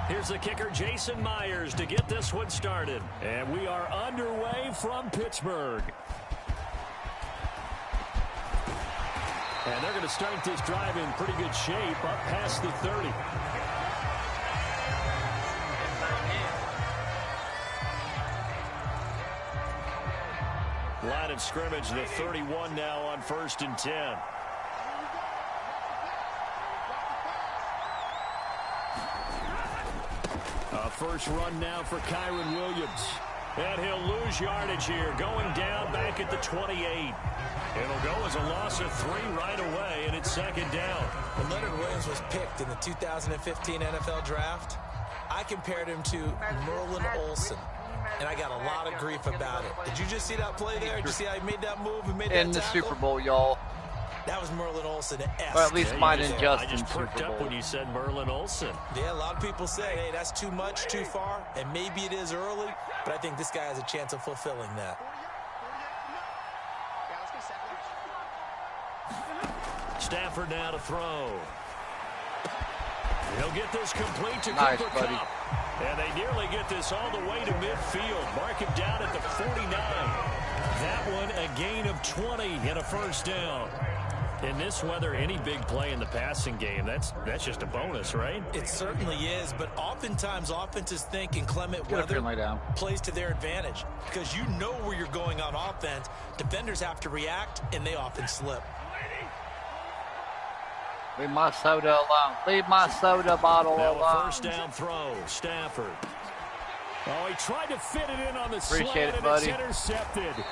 Here's the kicker, Jason Myers, to get this one started. And we are underway from Pittsburgh. And they're going to start this drive in pretty good shape up past the 30. Line of scrimmage, the 31 now on 1st and 10. First run now for Kyron Williams. And he'll lose yardage here, going down back at the 28. It'll go as a loss of 3 right away, and it's 2nd down. When Leonard Williams was picked in the 2015 NFL Draft, I compared him to Merlin Olsen, and I got a lot of grief about it. Did you just see that play there? Did you see how he made that move and made that in the tackle? Super Bowl, y'all? That was Merlin Olsen-esque. Or at least mine and I Justin's just perked Super up Bowl. when you said Merlin Olsen. Yeah, a lot of people say, hey, that's too much, too far, and maybe it is early, but I think this guy has a chance of fulfilling that. Stafford now to throw. He'll get this complete to Nice, Cooper buddy. Kupp. And they nearly get this all the way to midfield. Mark him down at the 49. That one a gain of 20 and a 1st down. In this weather, any big play in the passing game, that's just a bonus, right? It certainly is, but oftentimes offenses think inclement Get up here weather and lay down. plays to their advantage because you know where you're going on offense. Defenders have to react, and they often slip. Leave my soda alone. Leave my soda bottle Now alone. a 1st down throw, Stafford. Oh, he tried to fit it in on the Appreciate slant, it, and buddy. it's intercepted.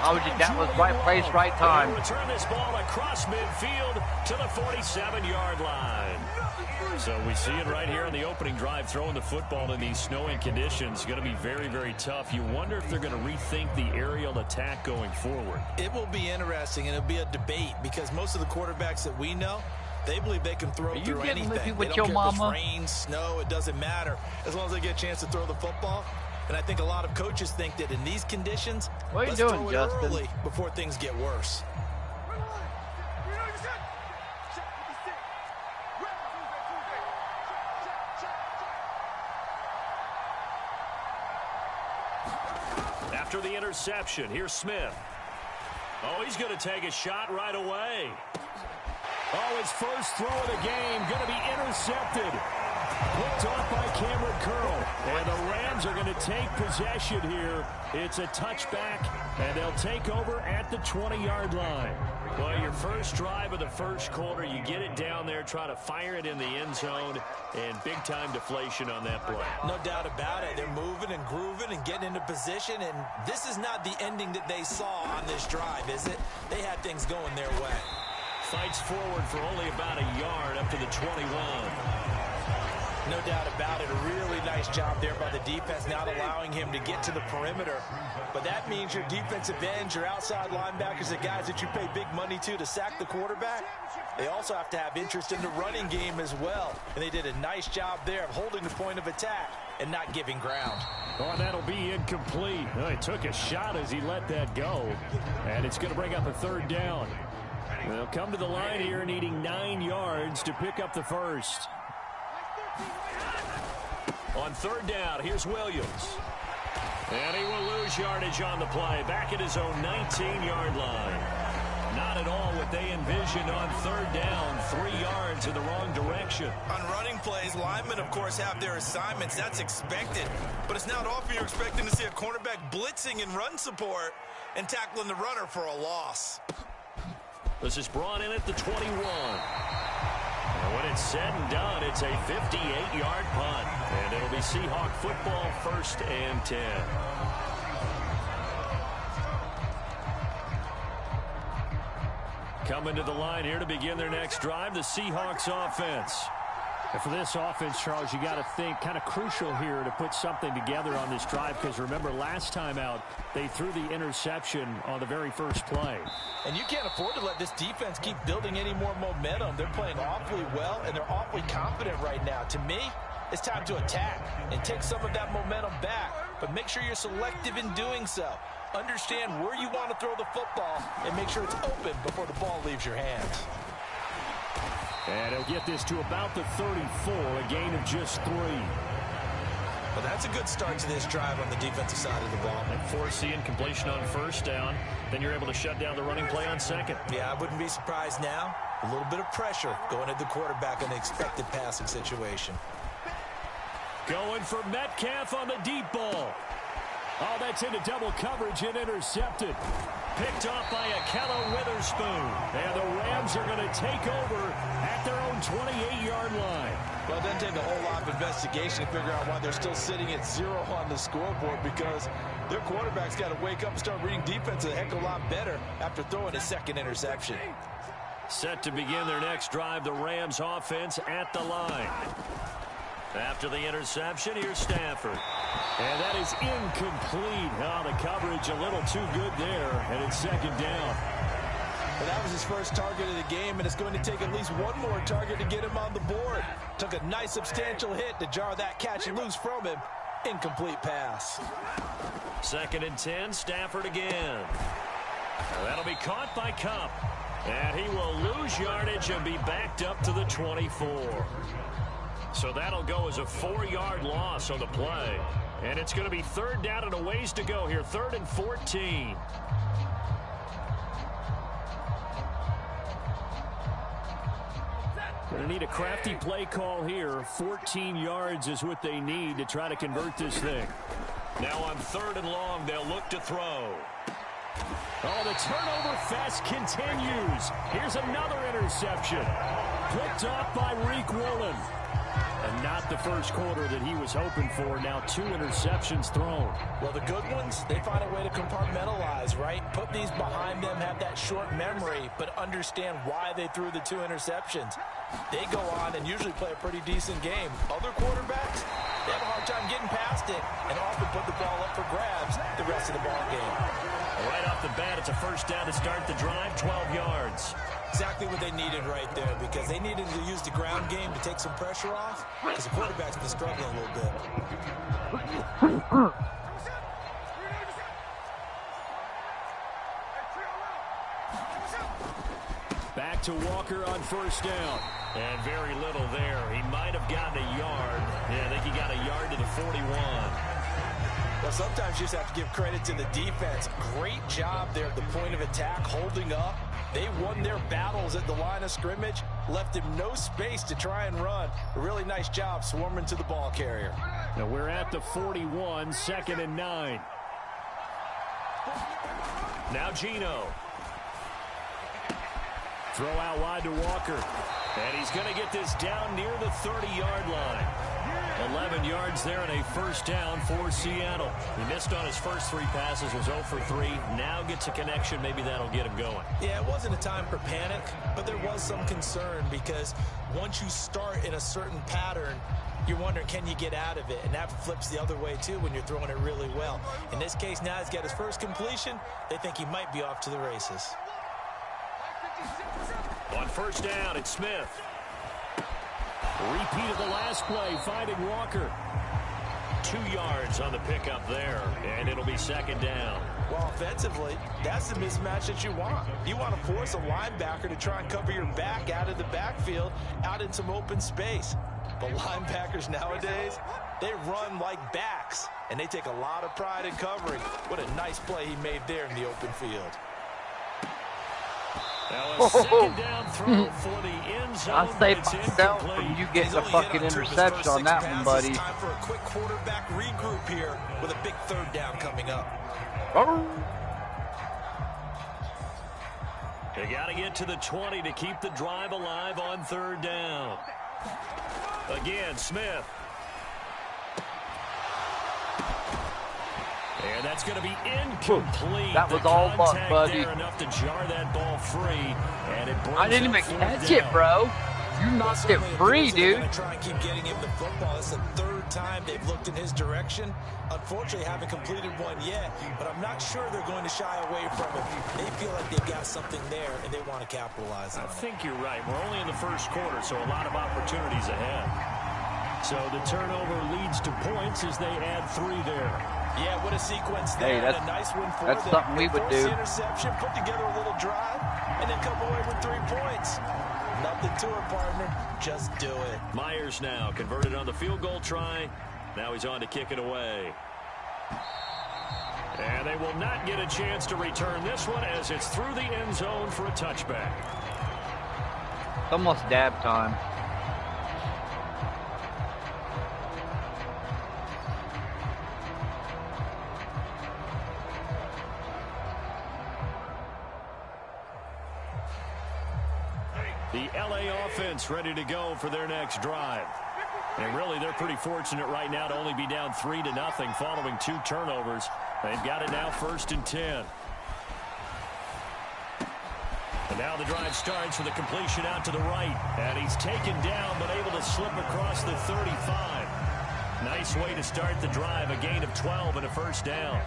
Oh, that was right place, right time. They'll return this ball across midfield to the 47-yard line. So we see it right here on the opening drive, throwing the football in these snowing conditions. Going to be very, very tough. You wonder if they're going to rethink the aerial attack going forward. It will be interesting, and it'll be a debate because most of the quarterbacks that we know, they believe they can throw through anything. With they your don't care if mama? it's rain, snow, it doesn't matter. As long as they get a chance to throw the football. And I think a lot of coaches think that in these conditions, What are you let's doing, throw it Justin? early before things get worse. After the interception, here's Smith. Oh, he's going to take a shot right away. Oh, his first throw of the game going to be intercepted. Picked off by Cameron Curl. And the Rams are going to take possession here. It's a touchback, and they'll take over at the 20-yard line. Well, your first drive of the first quarter, you get it down there, try to fire it in the end zone, and big-time deflation on that play. No doubt about it. They're moving and grooving and getting into position, and this is not the ending that they saw on this drive, is it? They had things going their way. Fights forward for only about a yard up to the 21. No doubt about it. A really nice job there by the defense, not allowing him to get to the perimeter. But that means your defensive ends, your outside linebackers, the guys that you pay big money to sack the quarterback, they also have to have interest in the running game as well. And they did a nice job there of holding the point of attack and not giving ground. Oh, that'll be incomplete. Oh, he took a shot as he let that go. And it's going to bring up a 3rd down. They'll come to the line here needing 9 yards to pick up the first. On 3rd down, here's Williams. And he will lose yardage on the play. Back at his own 19-yard line. Not at all what they envisioned on 3rd down. 3 yards in the wrong direction. On running plays, linemen, of course, have their assignments. That's expected. But it's not often you're expecting to see a cornerback blitzing in run support and tackling the runner for a loss. This is brought in at the 21. And when it's said and done, it's a 58-yard punt. And it'll be Seahawk football, 1st and 10. Coming to the line here to begin their next drive, the Seahawks offense. And for this offense, Charles, you got to think kind of crucial here to put something together on this drive because remember last time out they threw the interception on the very first play. And you can't afford to let this defense keep building any more momentum. They're playing awfully well, and they're awfully confident right now. To me, it's time to attack and take some of that momentum back, but make sure you're selective in doing so. Understand where you want to throw the football and make sure it's open before the ball leaves your hands. And he'll get this to about the 34, a gain of just 3. Well, that's a good start to this drive on the defensive side of the ball. And forcing completion on first down. Then you're able to shut down the running play on second. Yeah, I wouldn't be surprised now. A little bit of pressure going at the quarterback in an expected passing situation. Going for Metcalf on the deep ball. Oh, that's into double coverage and intercepted. Picked off by Akello Witherspoon. And the Rams are going to take over at their own 28-yard line. Well, it doesn't take a whole lot of investigation to figure out why they're still sitting at 0 on the scoreboard, because their quarterback's got to wake up and start reading defense a heck of a lot better after throwing his second interception. Set to begin their next drive, the Rams offense at the line. After the interception, here's Stafford. And that is incomplete. Oh, the coverage a little too good there, and it's second down. Well, that was his first target of the game, and it's going to take at least one more target to get him on the board. Took a nice substantial hit to jar that catch and loose from him. Incomplete pass. Second and 10, Stafford again. That'll be caught by Kupp. And he will lose yardage and be backed up to the 24. So that'll go as a 4-yard loss on the play. And it's going to be third down and a ways to go here. 3rd and 14. Going to need a crafty play call here. 14 yards is what they need to try to convert this thing. Now on 3rd and long, they'll look to throw. Oh, the turnover fest continues. Here's another interception. Picked up by Reek Woolen. And not the first quarter that he was hoping for. Now 2 interceptions thrown. Well, the good ones, they find a way to compartmentalize, right? Put these behind them, have that short memory, but understand why they threw the 2 interceptions. They go on and usually play a pretty decent game. Other quarterbacks, they have a hard time getting past it and often put the ball up for grabs the rest of the ball game. Right off the bat, it's a first down to start the drive, 12 yards. Exactly what they needed right there, because they needed to use the ground game to take some pressure off, because the quarterback's been struggling a little bit. Back to Walker on first down. And very little there. He might have gotten a yard. Yeah, I think he got a yard to the 41. Well, sometimes you just have to give credit to the defense. Great job there at the point of attack, holding up. They won their battles at the line of scrimmage, left him no space to try and run. A really nice job swarming to the ball carrier. Now we're at the 41, 2nd and 9. Now Geno. Throw out wide to Walker. And he's going to get this down near the 30-yard line. 11 yards there and a first down for Seattle. He missed on his first 3 passes, was 0 for 3. Now gets a connection. Maybe that'll get him going. Yeah, it wasn't a time for panic, but there was some concern, because once you start in a certain pattern, you're wondering, can you get out of it? And that flips the other way, too, when you're throwing it really well. In this case, now he's got his first completion. They think he might be off to the races. On first down, it's Smith. Repeat of the last play, finding Walker. 2 yards on the pickup there, and it'll be second down. Well, offensively, that's the mismatch that you want. You want to force a linebacker to try and cover your back out of the backfield, out in some open space. But linebackers nowadays, they run like backs, and they take a lot of pride in covering. What a nice play he made there in the open field. Now a second down throw for the end zone. I saved myself from you getting a fucking interception on that one, buddy. It's time for a quick quarterback regroup here with a big 3rd down coming up. They got to get to the 20 to keep the drive alive on 3rd down. Again, Smith. And that's going to be incomplete. That was all luck, buddy. Enough to jar that ball free, and it I didn't even catch it, bro. You knocked it free, dude. They're going to try and keep getting him the football. It's the 3rd time they've looked in his direction. Unfortunately, haven't completed one yet, but I'm not sure they're going to shy away from it. They feel like they've got something there, and they want to capitalize on it. I think you're right. We're only in the first quarter, so a lot of opportunities ahead. So the turnover leads to points as they add 3 there. Yeah, what a sequence there. Hey, a nice one for that's them. something we would do. Interception, put together a little drive, and then come away with 3 points. Nothing to it, partner. Just do it. Myers now converted on the field goal try. Now he's on to kick it away. And they will not get a chance to return this one as it's through the end zone for a touchback. It's almost dab time. The LA offense ready to go for their next drive. And really, they're pretty fortunate right now to only be down 3-0 following 2 turnovers. They've got it now 1st and 10. And now the drive starts with a completion out to the right. And he's taken down but able to slip across the 35. Nice way to start the drive, a gain of 12 and a first down.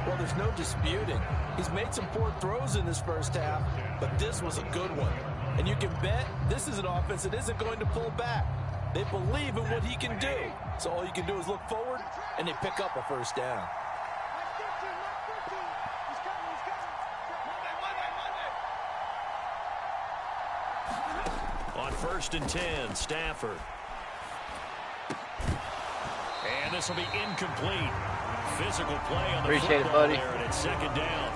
Well, there's no disputing. He's made some poor throws in this first half, but this was a good one. And you can bet this is an offense that isn't going to pull back. They believe in what he can do. So all you can do is look forward, and they pick up a first down. On 1st and 10, Stafford. And this will be incomplete. Physical play on the Appreciate football it, buddy. there, and it's 2nd down.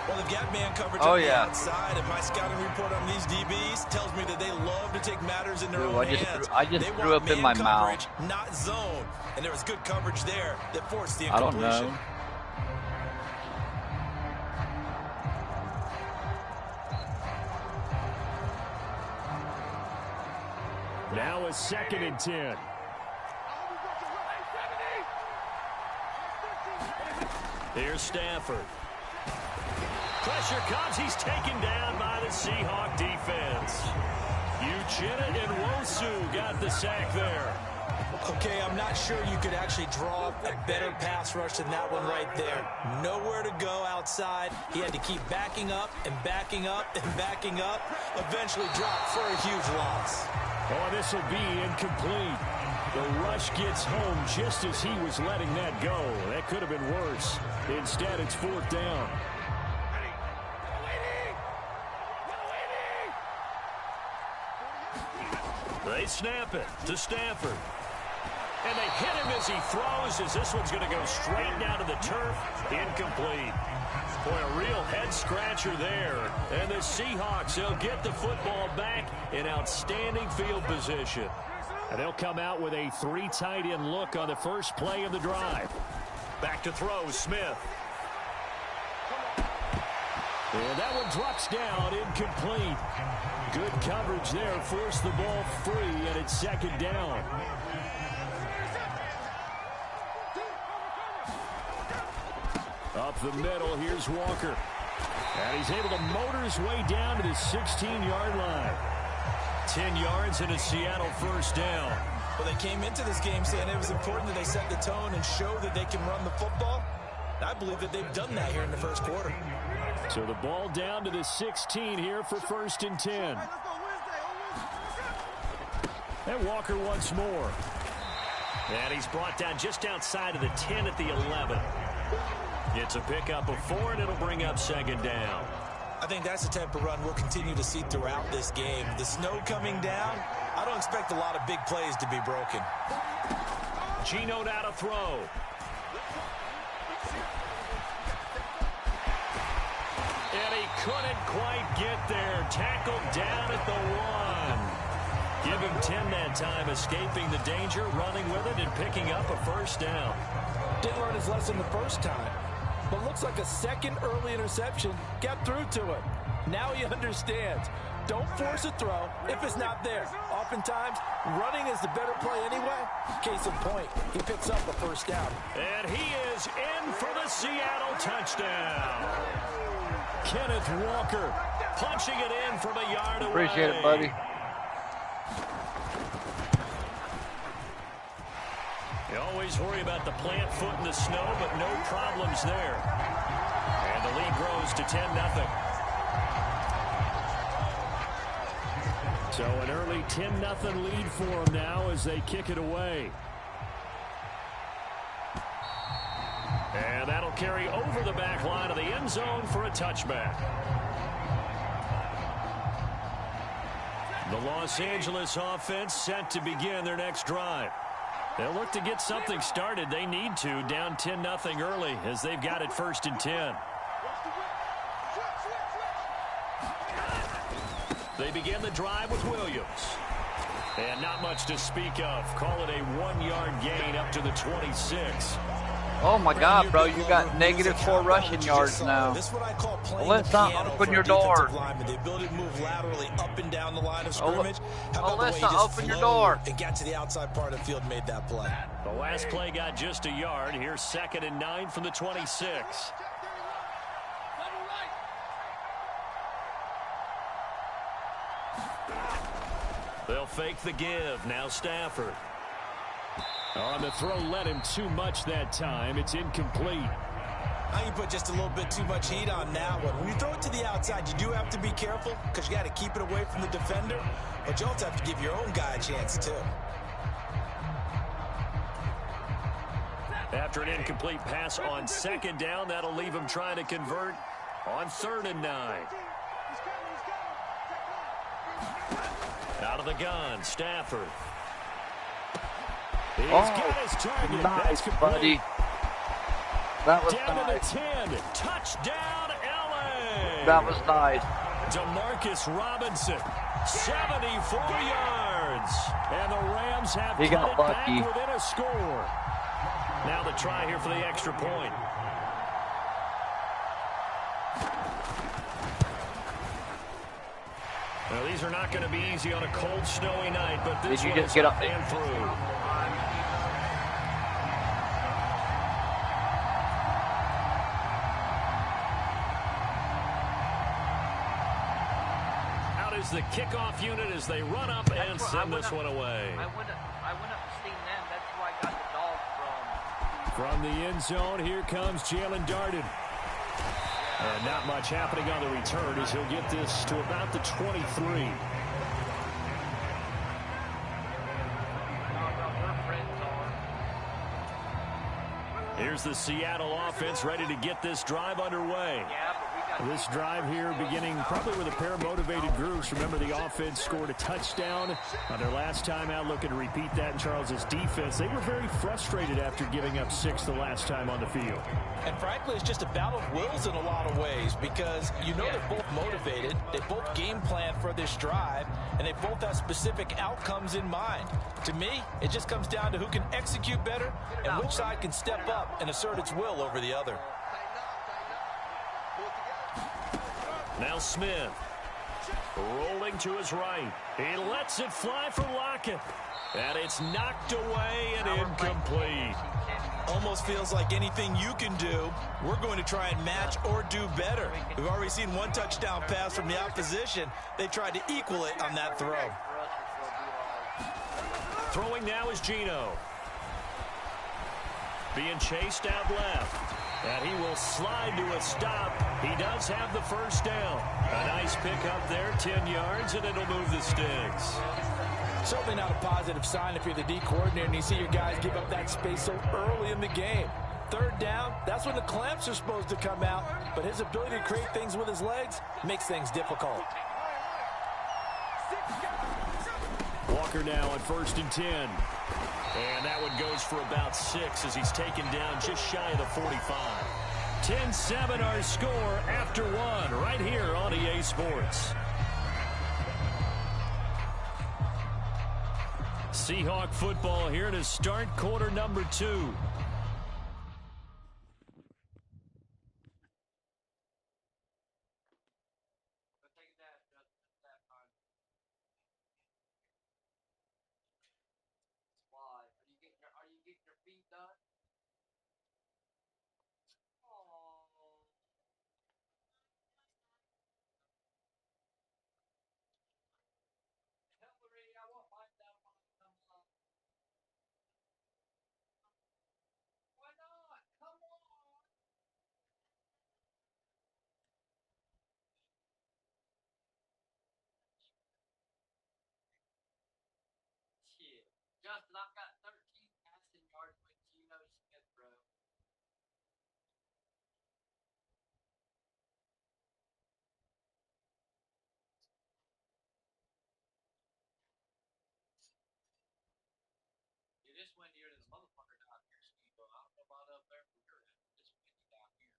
Well, they've got man coverage on the outside, and my scouting report on these DBs tells me that they love to take matters in their own hands. I just they threw up in my coverage, mouth. not zone. And there was good coverage there that forced the I don't incompletion. know. Now a 2nd and 10. Here's Stafford. Pressure comes. He's taken down by the Seahawk defense. Uchenna and Wosu got the sack there. Okay, I'm not sure you could actually draw up a better pass rush than that one right there. Nowhere to go outside. He had to keep backing up and backing up and backing up. Eventually dropped for a huge loss. Oh, this will be incomplete. The rush gets home just as he was letting that go. That could have been worse. Instead, it's 4th down. They snap it to Stafford. And they hit him as he throws, as this one's going to go straight down to the turf. Incomplete. Boy, a real head-scratcher there. And the Seahawks, they'll get the football back in outstanding field position. And they'll come out with a 3 tight end look on the first play of the drive. Back to throw, Smith. And that one drops down, incomplete. Good coverage there, forced the ball free, and it's 2nd down. Up the middle, here's Walker. And he's able to motor his way down to the 16-yard line. 10 yards and a Seattle first down. Well, they came into this game saying it was important that they set the tone and show that they can run the football. I believe that they've done that here in the first quarter. So the ball down to the 16 here for 1st and 10. And Walker once more. And he's brought down just outside of the 10 at the 11. It's a pickup of 4, and it'll bring up 2nd down. I think that's the type of run we'll continue to see throughout this game. The snow coming down, I don't expect a lot of big plays to be broken. Geno now to throw. And he couldn't quite get there. Tackled down at the 1. Give him 10 that time, escaping the danger, running with it, and picking up a first down. Didn't learn his lesson the first time, but looks like a second early interception got through to him. Now he understands. Don't force a throw if it's not there. Oftentimes, running is the better play anyway. Case in point, he picks up a first down. And he is in for the Seattle touchdown. Kenneth Walker punching it in from a yard away. Appreciate it, buddy. You always worry about the plant foot in the snow, but no problems there. And the lead grows to 10-0. So an early 10-0 lead for them now as they kick it away. And that'll carry over the back line of the end zone for a touchback. The Los Angeles offense set to begin their next drive. They'll look to get something started. They need to, down 10-0 early as they've got it 1st and 10. They begin the drive with Williams. And not much to speak of. Call it a 1-yard gain up to the 26. Oh my God, bro, you got -4 rushing yards now. Alyssa, open your door. The ability to move laterally up and down the line of scrimmage. How about the way he Alyssa, just open your door. and got to the outside part of the field and made that play. The last play got just a yard. Here's 2nd and 9 from the 26. They'll fake the give. Now Stafford. On the throw, let him too much that time. It's incomplete. I can put just a little bit too much heat on that one. When you throw it to the outside, you do have to be careful because you got to keep it away from the defender. But you also have to give your own guy a chance, too. After an incomplete pass on 2nd down, that'll leave him trying to convert on 3rd and 9. Out of the gun, Stafford. He's got his target. Nice, buddy. That was down nice. to the 10. Touchdown, LA. That was nice. Demarcus Robinson, 74 yards. And the Rams have He cut got it lucky. back within a score. Now the try here for the extra point. Now, these are not going to be easy on a cold, snowy night, but this Did you one just is get up and through. Out is the kickoff unit as they run up and send this one away. I went up and seen them. That's where I got the dog from. From the end zone, here comes Jalen Darden. Not much happening on the return as he'll get this to about the 23. Here's the Seattle offense ready to get this drive underway. This drive here beginning probably with a pair of motivated groups. Remember, the offense scored a touchdown on their last time out. Looking to repeat that in Charles's defense. They were very frustrated after giving up 6 the last time on the field. And frankly, it's just a battle of wills in a lot of ways because you know they're both motivated. They both game plan for this drive, and they both have specific outcomes in mind. To me, it just comes down to who can execute better and which side can step up and assert its will over the other. Now Smith, rolling to his right. He lets it fly for Lockett. And it's knocked away and incomplete. Almost feels like anything you can do, we're going to try and match or do better. We've already seen one touchdown pass from the opposition. They tried to equal it on that throw. Throwing now is Geno. Being chased out left. And he will slide to a stop. He does have the first down. A nice pickup there, 10 yards, and it'll move the sticks. Certainly not a positive sign if you're the D coordinator and you see your guys give up that space so early in the game. 3rd down, that's when the clamps are supposed to come out, but his ability to create things with his legs makes things difficult. Walker now on 1st and 10. And that one goes for about 6 as he's taken down just shy of the 45. 10-7 our score after 1 right here on EA Sports. Seahawk football here to start quarter number 2. Justin, I've got 13 passing yards with Geno Smith, bro. it's windier than the motherfucker down here, Steve. I don't know about up there, but it's windy down here.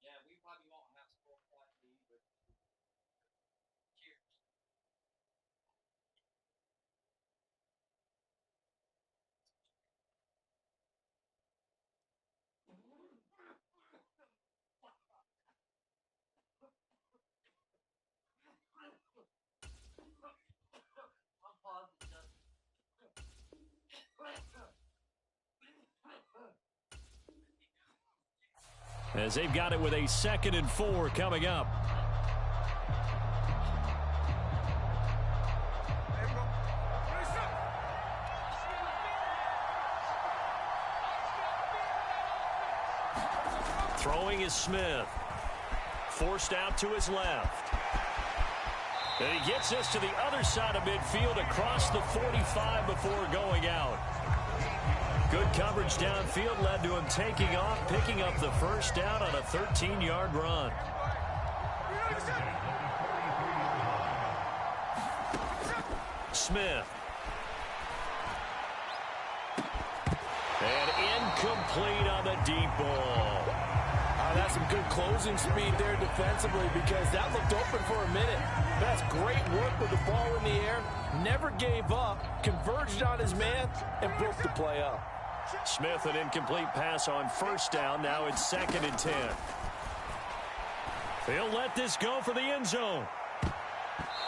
Yeah, we probably won't have sport flight leave, but cheers. I'm positive. As they've got it with a 2nd and 4 coming up. Throwing is Smith. Forced out to his left. And he gets us to the other side of midfield across the 45 before going out. Good coverage downfield led to him taking off, picking up the first down on a 13-yard run. Smith. And incomplete on the deep ball. That's some good closing speed there defensively because that looked open for a minute. That's great work with the ball in the air. Never gave up, converged on his man, and broke the play up. Smith, an incomplete pass on first down. Now it's 2nd and 10. They'll let this go for the end zone.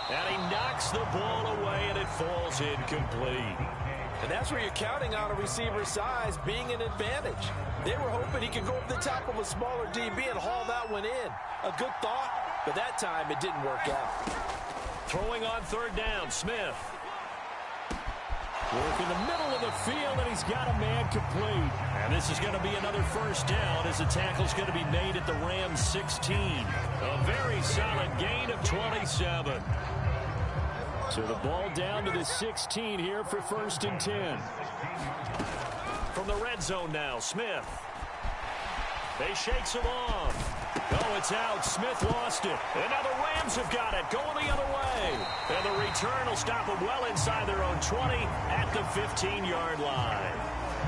And he knocks the ball away, and it falls incomplete. And that's where you're counting on a receiver's size being an advantage. They were hoping he could go over the top of a smaller DB and haul that one in. A good thought, but that time it didn't work out. Throwing on 3rd down, Smith. Work in the middle of the field, and he's got a man complete. And this is going to be another first down as the tackle's going to be made at the Rams 16. A very solid gain of 27. So the ball down to the 16 here for 1st and 10. From the red zone now, Smith. They shakes him off. Oh, it's out. Smith lost it. And now the Rams have got it. Going the other way. And the return will stop them well inside their own 20 at the 15-yard line.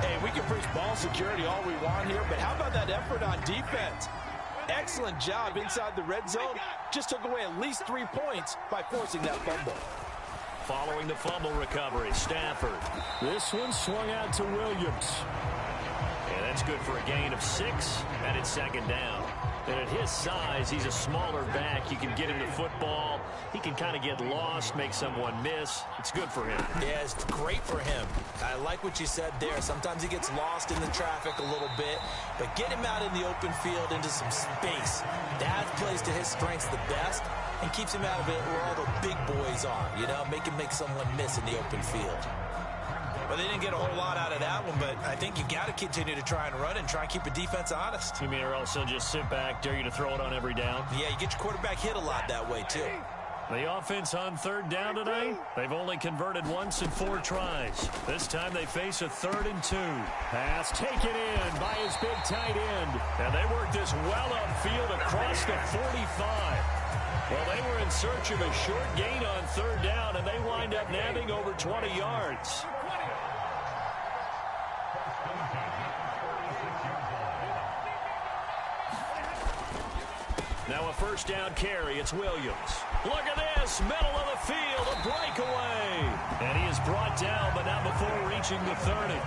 Hey, we can preach ball security all we want here, but how about that effort on defense? Excellent job inside the red zone. Just took away at least 3 points by forcing that fumble. Following the fumble recovery, Stafford. This one swung out to Williams. And that's good for a gain of 6, and it's 2nd down. And at his size, he's a smaller back. You can get him the football. He can kind of get lost, make someone miss. It's good for him. Yeah, it's great for him. I like what you said there. Sometimes he gets lost in the traffic a little bit, but get him out in the open field into some space. That plays to his strengths the best and keeps him out of it where all the big boys are, you know, make someone miss in the open field. Well, they didn't get a whole lot out of that one, but I think you got to continue to try and run and try and keep the defense honest. You mean or else they'll just sit back, dare you to throw it on every down? Yeah, you get your quarterback hit a lot that way, too. The offense on 3rd down today, they've only converted once in 4 tries. This time they face a 3rd and 2. Pass taken in by his big tight end. And they work this well upfield across the 45. Well, they were in search of a short gain on 3rd down, and they wind up nabbing over 20 yards. Now a 1st down carry. It's Williams. Look at this. Middle of the field. A breakaway. And he is brought down, but not before reaching the 30.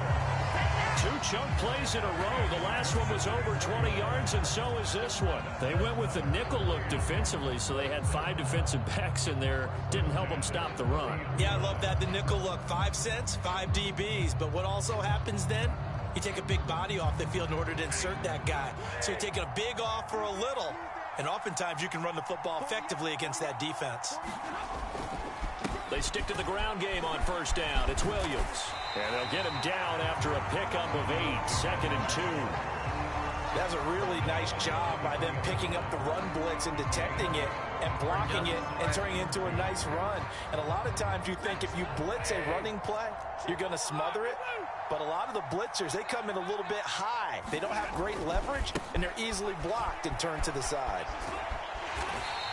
2 chunk plays in a row. The last one was over 20 yards, and so is this one. They went with the nickel look defensively, so they had 5 defensive backs in there. Didn't help them stop the run. Yeah, I love that. The nickel look. 5 cents, 5 DBs. But what also happens then? You take a big body off the field in order to insert that guy. So you're taking a big off for a little. And oftentimes you can run the football effectively against that defense. They stick to the ground game on first down. It's Williams. And they'll get him down after a pickup of 8, 2nd and 2. That's a really nice job by them picking up the run blitz and detecting it and blocking it and turning it into a nice run. And a lot of times you think if you blitz a running play, you're going to smother it. But a lot of the blitzers, they come in a little bit high. They don't have great leverage, and they're easily blocked and turned to the side.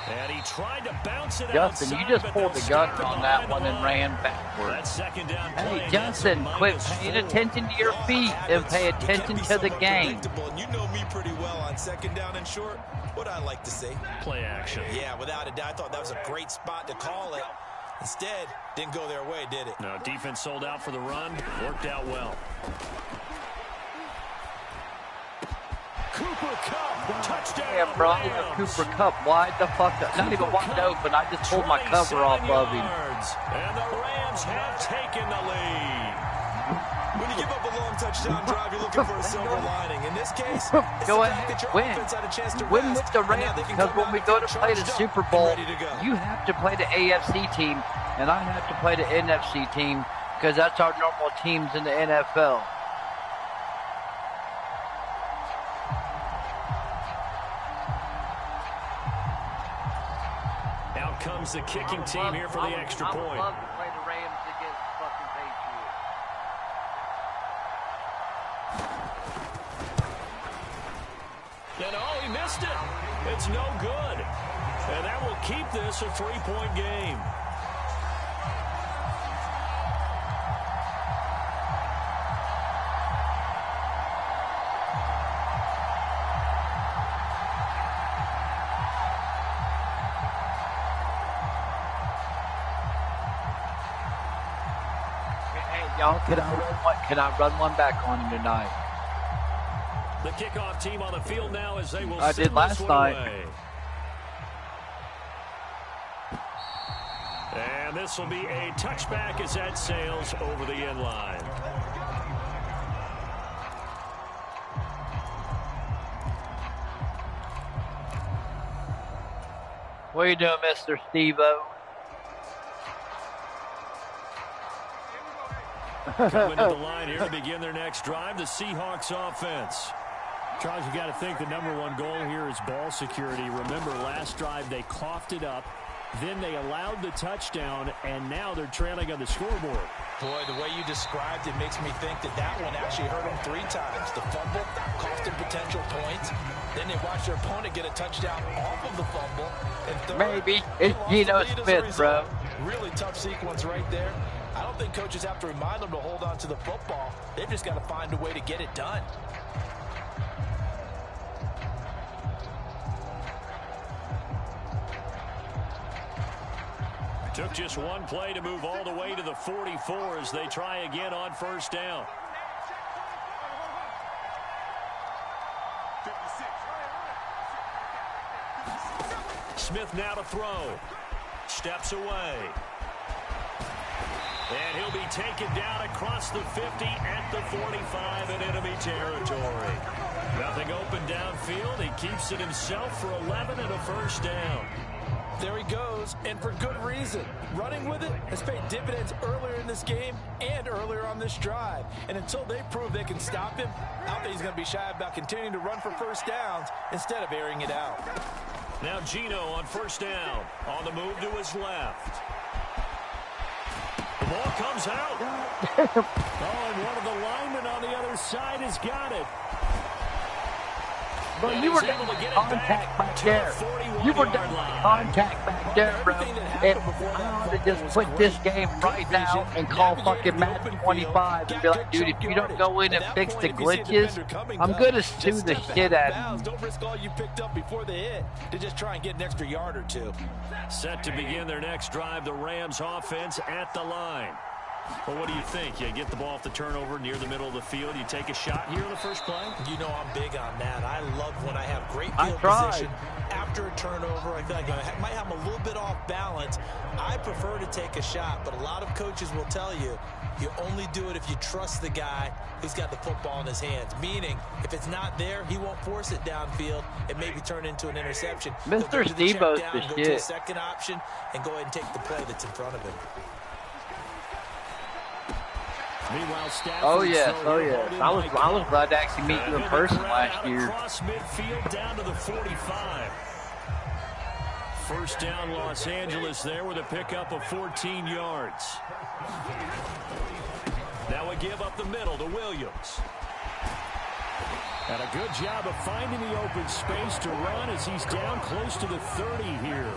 And he tried to bounce it Justin, outside, you just pulled the gunner on that one and ran backward. That second down Hey, Justin, quit paying attention to your feet and pay attention to the game. And you know me pretty well on second down and short. What I like to say? Play action. Yeah, without a doubt. I thought that was a great spot to call it. Instead, didn't go their way, did it? No, defense sold out for the run. Worked out well. Cooper Kupp, touchdown. Damn, bro, Cooper Kupp wide the fuck up. Not even wide open. I just pulled my cover off of him. And the Rams have taken the lead. When you give up a long touchdown drive, you're looking for a silver lining. In this case, it's go the ahead, fact that your win. offense had a chance to Win rest, with the and now Rams, they can because come when out we and go get to play the charged Super up Bowl, and ready to go. you have to play the AFC team, and I have to play the NFC team, because that's our normal teams in the NFL. Out comes the kicking team here for the extra point. I would love to play the Rams against the fucking Patriots. And oh, he missed it. It's no good. And that will keep this a 3-point game. Y'all, can I run one back on him tonight? The kickoff team on the field now as they will I send did last this one night. away. And this will be a touchback as that sails over the end line. What are you doing, Mr. Steve-O? Coming to the line here to begin their next drive, the Seahawks offense. Charles, you got to think the #1 goal here is ball security. Remember, last drive they coughed it up, then they allowed the touchdown, and now they're trailing on the scoreboard. Boy, the way you described it makes me think that one actually hurt them 3 times. The fumble cost them potential points. Then they watched their opponent get a touchdown off of the fumble. And third, Maybe. It's Geno Smith, bro. Really tough sequence right there. I don't think coaches have to remind them to hold on to the football. They've just got to find a way to get it done. Took just one play to move all the way to the 44 as they try again on first down. Smith now to throw. Steps away. And he'll be taken down across the 50 at the 45 in enemy territory. Nothing open downfield. He keeps it himself for 11 and a first down. There he goes, and for good reason. Running with it has paid dividends earlier in this game and earlier on this drive. And until they prove they can stop him, I don't think he's going to be shy about continuing to run for first downs instead of airing it out. Now Geno on first down. On the move to his left. The ball comes out. Oh, and one of the linemen on the other side has got it. Bro, you were getting contact back there. You were getting contact back there, bro. And I ought to just put this game right now and call fucking Madden 25 and be like, dude, if you don't go in and fix the glitches, I'm going to sue the shit out of you. Don't risk all you picked up before the hit to just try and get an extra yard or two. Set to begin their next drive, the Rams offense at the line. Well, what do you think? You get the ball off the turnover near the middle of the field. You take a shot here in the first play? You know I'm big on that. I love when I have great field position after a turnover. I feel like I might have a little bit off balance. I prefer to take a shot, but a lot of coaches will tell you, you only do it if you trust the guy who's got the football in his hands. Meaning, if it's not there, he won't force it downfield and maybe turn into an interception. Mr. Steve-O's the shit. Go to a second option and go ahead and take the play that's in front of him. Meanwhile, Stafford, oh yes. I was glad to actually meet you in person last year. Across midfield down to the 45. First down, Los Angeles there with a pickup of 14 yards. Now we give up the middle to Williams. And a good job of finding the open space to run as he's down close to the 30 here.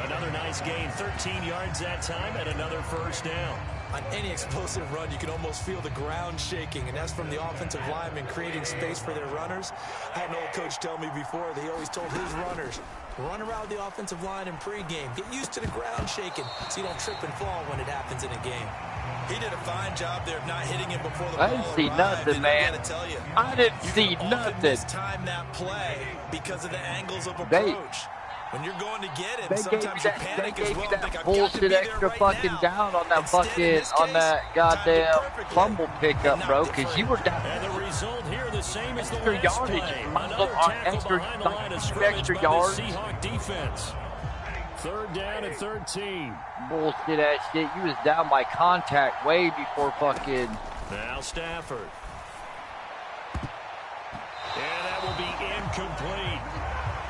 Another nice gain, 13 yards that time, and another first down. On any explosive run, you can almost feel the ground shaking, and that's from the offensive linemen creating space for their runners. I had an old coach tell me before that he always told his runners, run around the offensive line in pregame. Get used to the ground shaking so you don't trip and fall when it happens in a game. He did a fine job there of not hitting him before the ball I didn't see arrived, nothing, man. I didn't see nothing. Time that play because of the angles of approach. When you're going to get him, sometimes you panic as well. That bullshit extra fucking down on that fucking, on that goddamn fumble pickup, bro, because you were down. And the result here the same as the extra last yardage. play. Another Another tackle extra, behind the line of scrimmage extra by yards. the Seahawk defense. Third down and 13. Bullshit ass shit. You was down by contact way before fucking. Now Stafford. And that will be incomplete.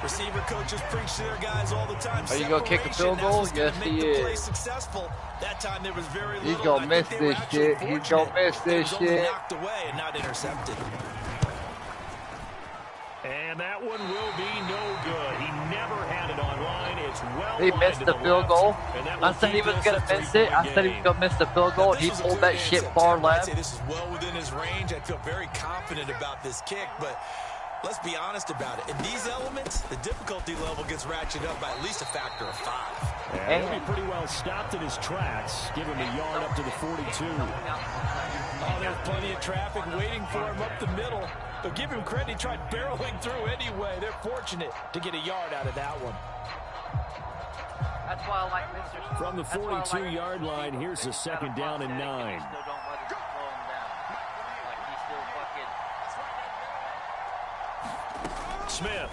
Receiver coaches preach to their guys all the time. Are you going to kick a field goal? Yes, he is. Successful. That time there was very He's little. going to miss this shit. He's going to miss this shit. Knocked away and not intercepted. And that one will be no good. He never had it online. It's well He wide missed to the field left, goal. and that I will said he keep was this going a to miss it. I said he was going to miss the field goal, and he pulled that shit far left. I'd say this is well within his range. I feel very confident about this kick, but let's be honest about it. In these elements, the difficulty level gets ratcheted up by at least a factor of 5. And he'll be pretty well stopped in his tracks. Give him a yard up to the 42. Oh, there's plenty of traffic waiting for him up the middle. But give him credit, he tried barreling through anyway. They're fortunate to get a yard out of that one. That's why I like Mr. From the 42-yard line, here's the second down and 9. Smith.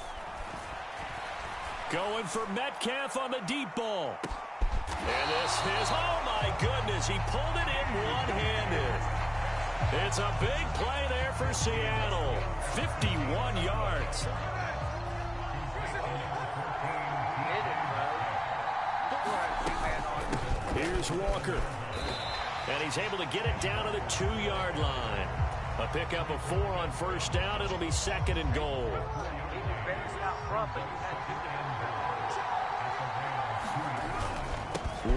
Going for Metcalf on the deep ball. And this is, oh my goodness, he pulled it in one-handed. It's a big play there for Seattle. 51 yards. Here's Walker. And he's able to get it down to the 2-yard line. A pickup of 4 on first down. It'll be second and goal.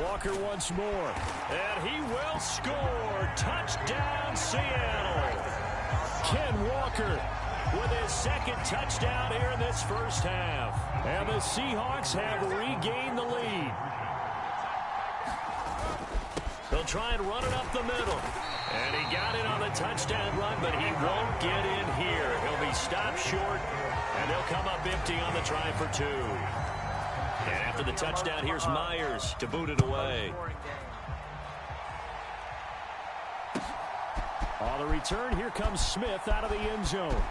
Walker once more. And he will score. Touchdown, Seattle. Ken Walker with his second touchdown here in this first half. And the Seahawks have regained the lead. They'll try and run it up the middle. And he got in on the touchdown run, but he won't get in here. He'll be stopped short, and they'll come up empty on the try for 2. And after the touchdown, here's Myers to boot it away. On the return, here comes Smith out of the end zone.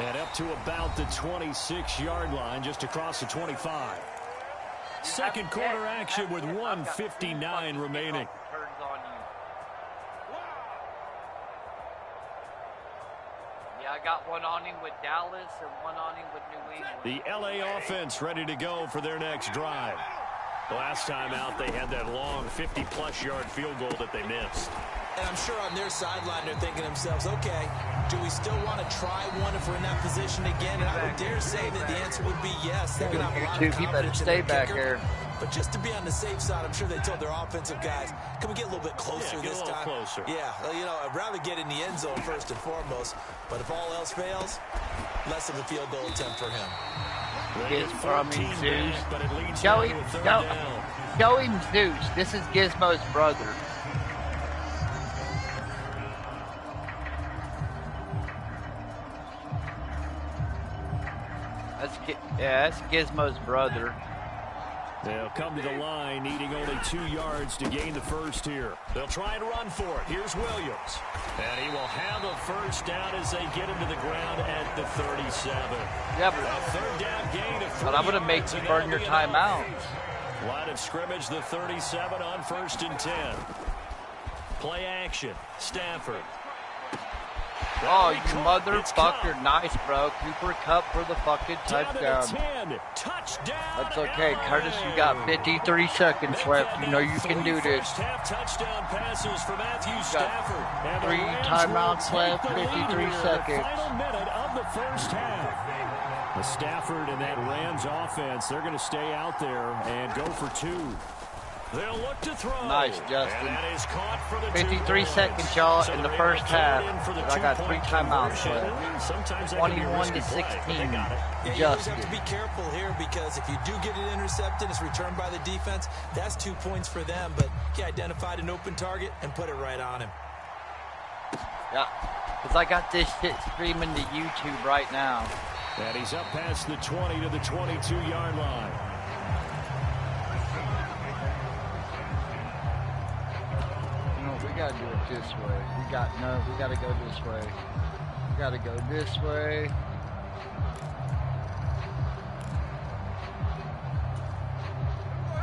And up to about the 26-yard line, just across the 25. Second quarter action with 1:59 remaining. Yeah, I got one on him with Dallas and one on him with New England. The LA offense ready to go for their next drive. Last time out, they had that long 50-plus yard field goal that they missed. And I'm sure on their sideline they're thinking to themselves, okay, do we still want to try one if we're in that position again? And I would dare say that the answer would be yes. They're going to have a lot of confidence in their kicker. But just to be on the safe side, I'm sure they told their offensive guys, can we get a little bit closer this time? Closer. Yeah, well, you know, I'd rather get in the end zone first and foremost. But if all else fails, less of a field goal attempt for him. Zeus. Show him Zeus. This is Gizmo's brother. That's Gizmo's brother. They'll come to the line, needing only 2 yards to gain the first here. They'll try and run for it. Here's Williams. And he will have a first down as they get him to the ground at the 37. Yeah, but a third down gain of 3 I'm going to make you burn your timeout. Line of scrimmage, the 37 on 1st and 10. Play action. Stafford. Oh, you motherfucker. Nice, bro. Cooper Kupp for the fucking touchdown. That's okay. Curtis, you got 53 seconds left. You know you can do this. You got 3 timeouts left, 53 seconds. Final minute of the first half. The Stafford and that Rams offense, they're going to stay out there and go for 2. They'll look to throw. Nice, Justin. And that is caught for the 53 seconds, y'all, in the first half. I got 3 timeouts left. 21 to 16. You just have to be careful here because if you do get it intercepted, it's returned by the defense. That's 2 points for them, but he identified an open target and put it right on him. Yeah, because I got this shit streaming to YouTube right now. And he's up past the 20 to the 22-yard line. We gotta do it this way. We gotta go this way. We gotta go this way.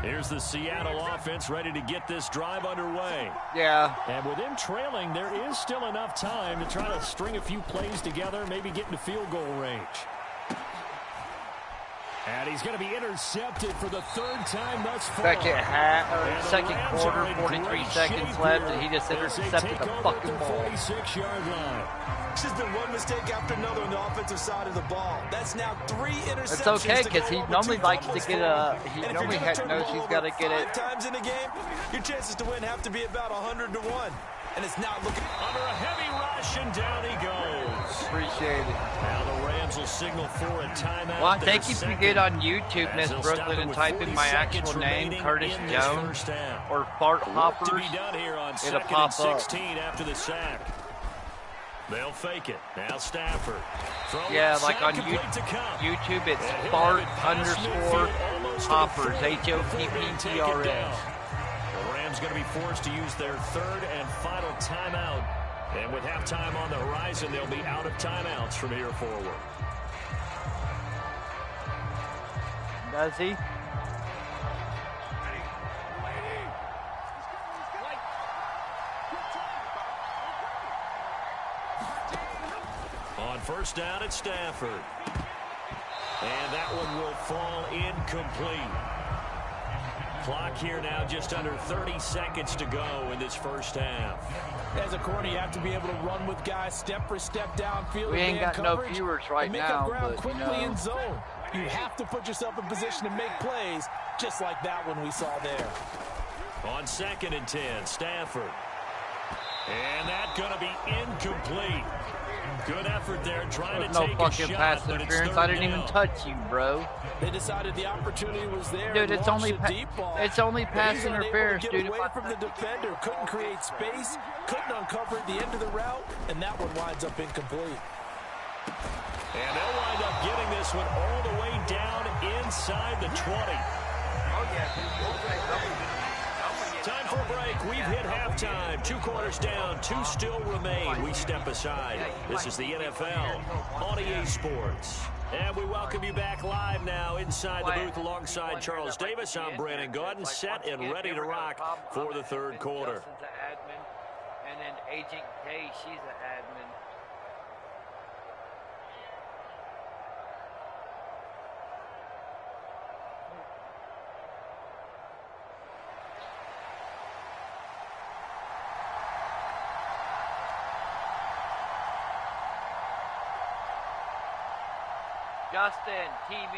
Here's the Seattle offense ready to get this drive underway. Yeah. And with them trailing, there is still enough time to try to string a few plays together, maybe get into field goal range. And he's going to be intercepted for the 3rd time thus far. Second quarter, 43 seconds left, and he just intercepted the fucking ball. 46-yard line. This has been one mistake after another on the offensive side of the ball. That's now 3 interceptions. It's okay, because he normally likes to get a... He normally knows he's got to get it. 5 times in a game, your chances to win have to be about 100 to 1. And it's not looking... Under a heavy rush, and down he goes. Appreciate it. Now the Rams will signal for a timeout. Well, thank you if you get on YouTube, Miss Brooklyn, and type in my actual name, Curtis Jones, or Fart Hoppers. To be done here on it'll pop 16 after the sack. They'll fake it. Now Stafford. Yeah, like on YouTube, it's Fart _ Hoppers, HOPPTRS. The Rams going to be forced to use their 3rd and final timeout. And with halftime on the horizon, they'll be out of timeouts from here forward. Does he? On 1st down at Stafford. And that one will fall incomplete. Clock here now just under 30 seconds to go in this first half. As a corner, you have to be able to run with guys step for step downfield. We ain't got no viewers right now, but quickly in zone. You have to put yourself in position to make plays, just like that one we saw there. On 2nd and 10, Stafford. And that's going to be incomplete. Good effort there trying to take a shot. There's no fucking pass interference. I didn't even touch you, bro. They decided the opportunity was there. Dude, it's only pass interference, dude. Away from the defender, couldn't create space, couldn't uncover the end of the route, and that one winds up incomplete. And they'll wind up getting this one all the way down inside the 20. Oh yeah. Time for a break. We've hit halftime. 2 quarters down. 2 still remain. We step aside. This is the NFL on EA Sports. And we welcome you back live now inside the booth alongside Charles Davis. I'm Brandon Gordon, set and ready to rock for the 3rd quarter. And then Agent K, she's an admin. Justin, TV.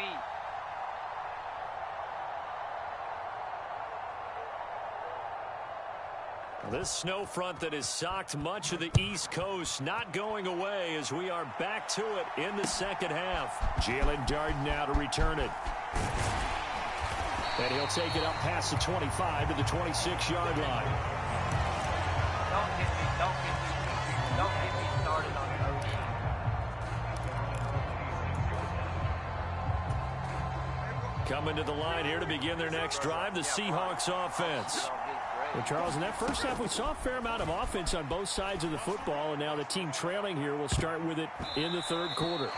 This snow front that has socked much of the East Coast not going away as we are back to it in the second half. Jalen Darden now to return it. And he'll take it up past the 25 to the 26-yard line. Don't get me started on OT. Coming to the line here to begin their next drive, the Seahawks offense. Well, Charles, in that first half, we saw a fair amount of offense on both sides of the football, and now the team trailing here will start with it in the third quarter.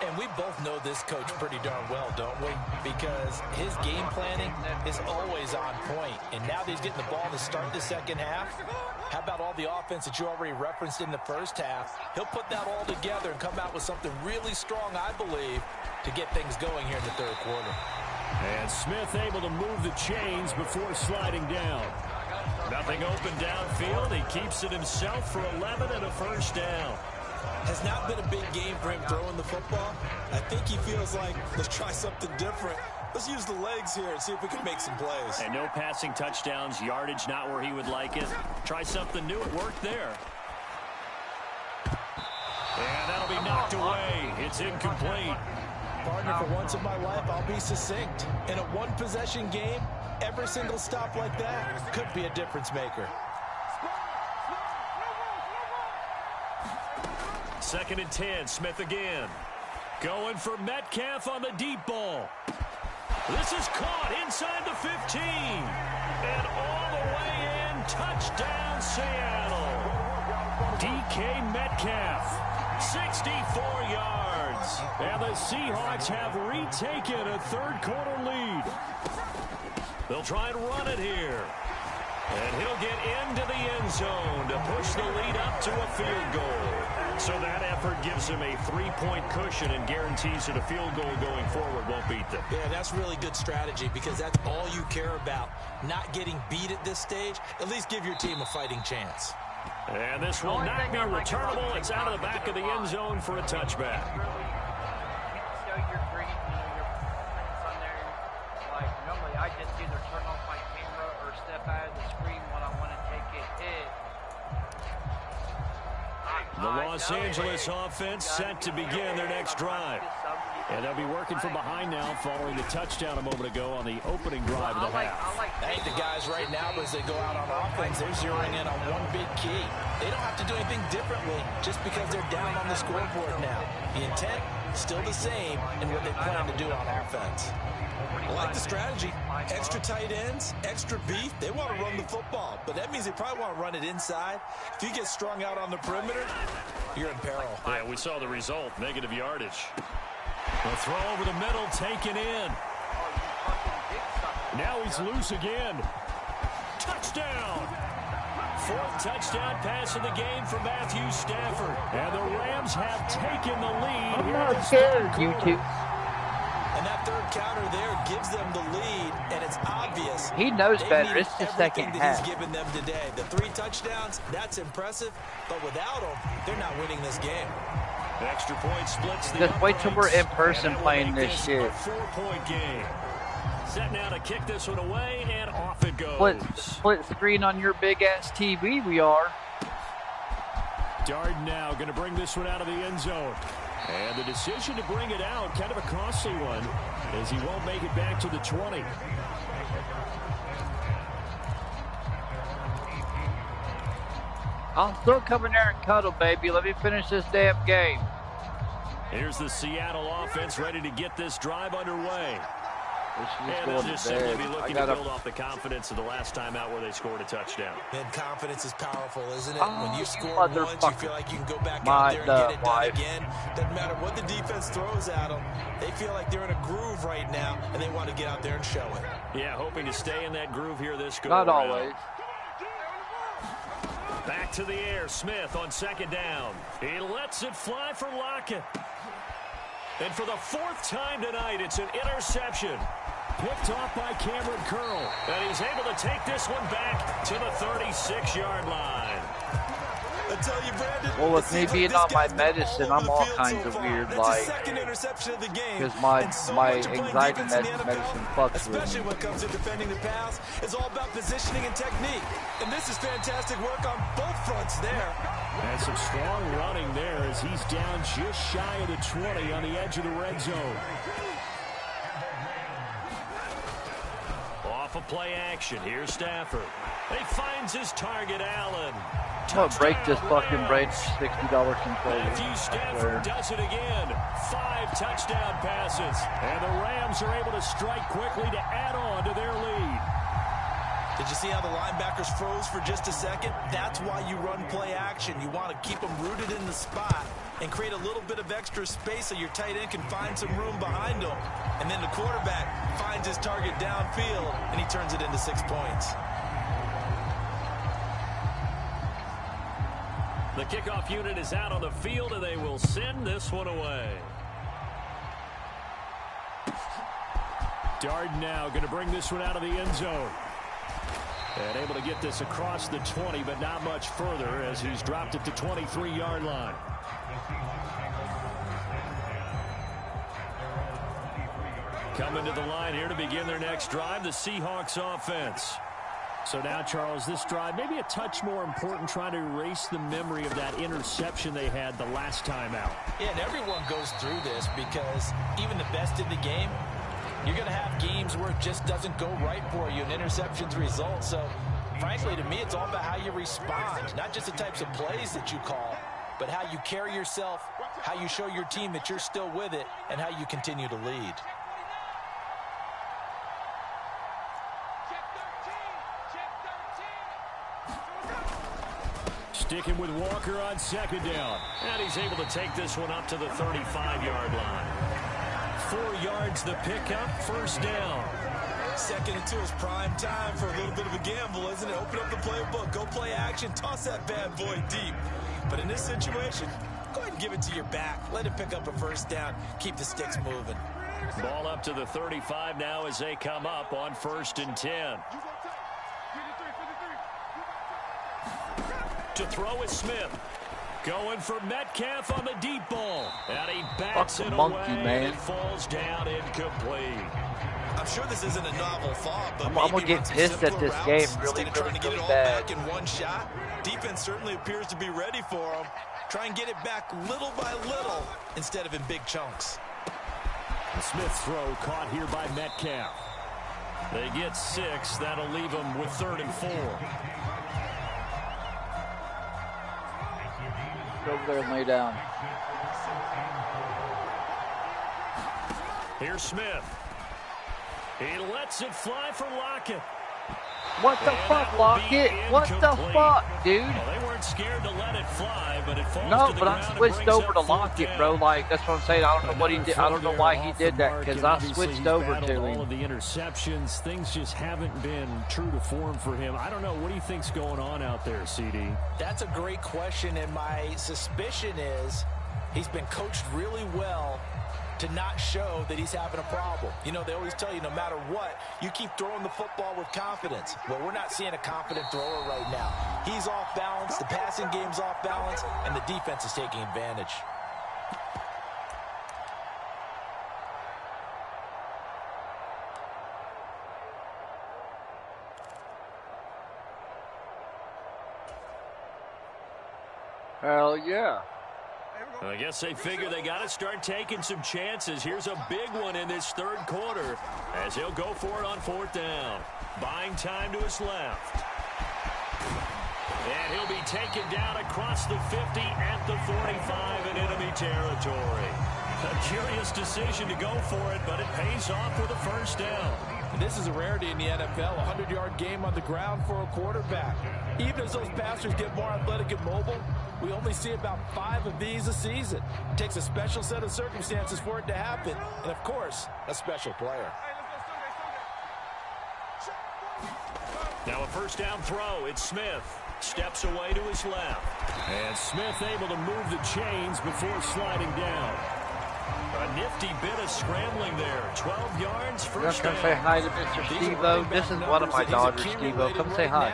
And we both know this coach pretty darn well, don't we? Because his game planning is always on point. And now that he's getting the ball to start the second half, how about all the offense that you already referenced in the first half? He'll put that all together and come out with something really strong, I believe, to get things going here in the third quarter. And Smith able to move the chains before sliding down. Nothing open downfield. He keeps it himself for 11 and a first down. Has not been a big game for him throwing the football. I think he feels like, let's try something different. Let's use the legs here and see if we can make some plays. And no passing touchdowns, yardage not where he would like it. Try something new. It worked there. And that'll be knocked away. It's incomplete. Partner, for once in my life, I'll be succinct. In a one-possession game, every single stop like that could be a difference maker. Second and 10, Smith again. Going for Metcalf on the deep ball. This is caught inside the 15. And all the way in, touchdown Seattle. DK Metcalf, 64 yards. And the Seahawks have retaken a third quarter lead. They'll try and run it here. And he'll get into the end zone to push the lead up to a field goal. So that effort gives him a 3-point cushion and guarantees that a field goal going forward won't beat them. Yeah, that's really good strategy because that's all you care about. Not getting beat at this stage. At least give your team a fighting chance. And this will not be returnable. It's out of the back of the end zone for a touchback. Show your green, your prints on there. Like, normally I just either turn off my camera or step out of the screen when I want to take it hit. The Los Angeles offense set to begin their next drive. And they'll be working from behind now following the touchdown a moment ago on the opening drive of the half. I think the guys right now, as they go out on offense, they're zeroing in on one big key. They don't have to do anything differently just because they're down on the scoreboard now. The intent, still the same in what they plan to do on offense. I like the strategy. Extra tight ends, extra beef. They want to run the football, but that means they probably want to run it inside. If you get strung out on the perimeter, you're in peril. Yeah, we saw the result, negative yardage. The throw over the middle, taken in. Now he's loose again. Touchdown! Fourth touchdown pass of the game for Matthew Stafford. And the Rams have taken the lead. I'm not scared, you two. And that third counter there gives them the lead, and it's obvious. He knows they better. needed It's the second everything half. that he's given them today. The 3 touchdowns, that's impressive, but without them, they're not winning this game. Extra point splits the Just wait till we're in uprights, person and that will playing make this shit. a 4-point game. Set now to kick this one away, and off it goes. Split screen on your big ass TV. We are. Darden now going to bring this one out of the end zone. And the decision to bring it out, kind of a costly one, as he won't make it back to the 20. I'll still come in there and cuddle, baby. Let me finish this damn game. Here's the Seattle offense ready to get this drive underway. And going they'll to just simply bed. be looking to build off the confidence of the last time out where they scored a touchdown. And confidence is powerful, isn't it? Oh, when you you score once, you motherfucker. feel like you can go back out there and get it done wife. again. Doesn't matter what the defense throws at them. They feel like they're in a groove right now, and they want to get out there and show it. Yeah, hoping to stay in that groove here this go Not around. always. Back to the air, Smith on second down. He lets it fly for Lockett. And for the 4th time tonight, it's an interception. Picked off by Cameron Curl. And he's able to take this one back to the 36-yard line. A tell you, Brandon. Well, with me being on my medicine, I'm all kinds of weird, like, because my anxiety medicine fucks with especially me. when it comes to defending the pass. It's all about positioning and technique. And this is fantastic work on both fronts there. And some strong running there as he's down just shy of the 20 on the edge of the red zone. Off of play action. Here's Stafford. He finds his target, Allen. I'm gonna break this fucking brain for $60 controller. Matthew Stafford does it again. 5 touchdown passes. And the Rams are able to strike quickly to add on to their lead. Did you see how the linebackers froze for just a second? That's why you run play action. You want to keep them rooted in the spot and create a little bit of extra space so your tight end can find some room behind him. And then the quarterback finds his target downfield, and he turns it into 6 points. The kickoff unit is out on the field, and they will send this one away. Darden now going to bring this one out of the end zone. And able to get this across the 20, but not much further as he's dropped at the 23-yard line. Coming to the line here to begin their next drive, the Seahawks offense. So now, Charles, this drive maybe a touch more important, trying to erase the memory of that interception they had the last time out. Yeah, and everyone goes through this because even the best in the game, you're going to have games where it just doesn't go right for you, and interceptions result. So, frankly, to me, it's all about how you respond, not just the types of plays that you call, but how you carry yourself, how you show your team that you're still with it, and how you continue to lead. Sticking with Walker on second down. And he's able to take this one up to the 35-yard line. 4 yards the pickup, first down. 2nd and 2 is prime time for a little bit of a gamble, isn't it? Open up the playbook, go play action, toss that bad boy deep. But in this situation, go ahead and give it to your back. Let him pick up a first down. Keep the sticks moving. Ball up to the 35 now as they come up on 1st and 10. To throw is Smith. Going for Metcalf on the deep ball. And he bats it monkey, away. man. It falls down incomplete. I'm sure this isn't a novel thought, but I'm gonna get pissed at this game really, trying to get it all bad. back in one shot. Defense certainly appears to be ready for him. Try and get it back little by little instead of in big chunks. The Smith throw caught here by Metcalf. They get 6. That'll leave them with 3rd and 4. Go over there and lay down. Here's Smith. He lets it fly for Lockett. What the fuck, Lockett? What the fuck, dude? Well, they weren't scared to let it fly, but it falls No, to the but ground I and switched brings over up to 4th Lockett, down. bro. Like, that's what I'm saying. I don't know what he did. I don't know why he did that, because I switched over to All him. of the interceptions, things just haven't been true to form for him. I don't know. What do you think's going on out there, CD? That's a great question, and my suspicion is he's been coached really well to not show that he's having a problem. You know, they always tell you no matter what, you keep throwing the football with confidence. Well, we're not seeing a confident thrower right now. He's off balance, the passing game's off balance, and the defense is taking advantage. Hell yeah. I guess they figure they got to start taking some chances. Here's a big one in this 3rd quarter as he'll go for it on 4th down. Buying time to his left. And he'll be taken down across the 50 at the 45 in enemy territory. A curious decision to go for it, but it pays off with a first down. And this is a rarity in the NFL, a 100-yard game on the ground for a quarterback. Even as those passers get more athletic and mobile, we only see about 5 of these a season. It takes a special set of circumstances for it to happen, and of course, a special player. Now a first down throw. It's Smith. Steps away to his left. And Smith able to move the chains before sliding down. A nifty bit of scrambling there. 12 yards, first Come down. say hi to Mr. Steve-O. This is one of my daughters, Steve-O. Come say hi.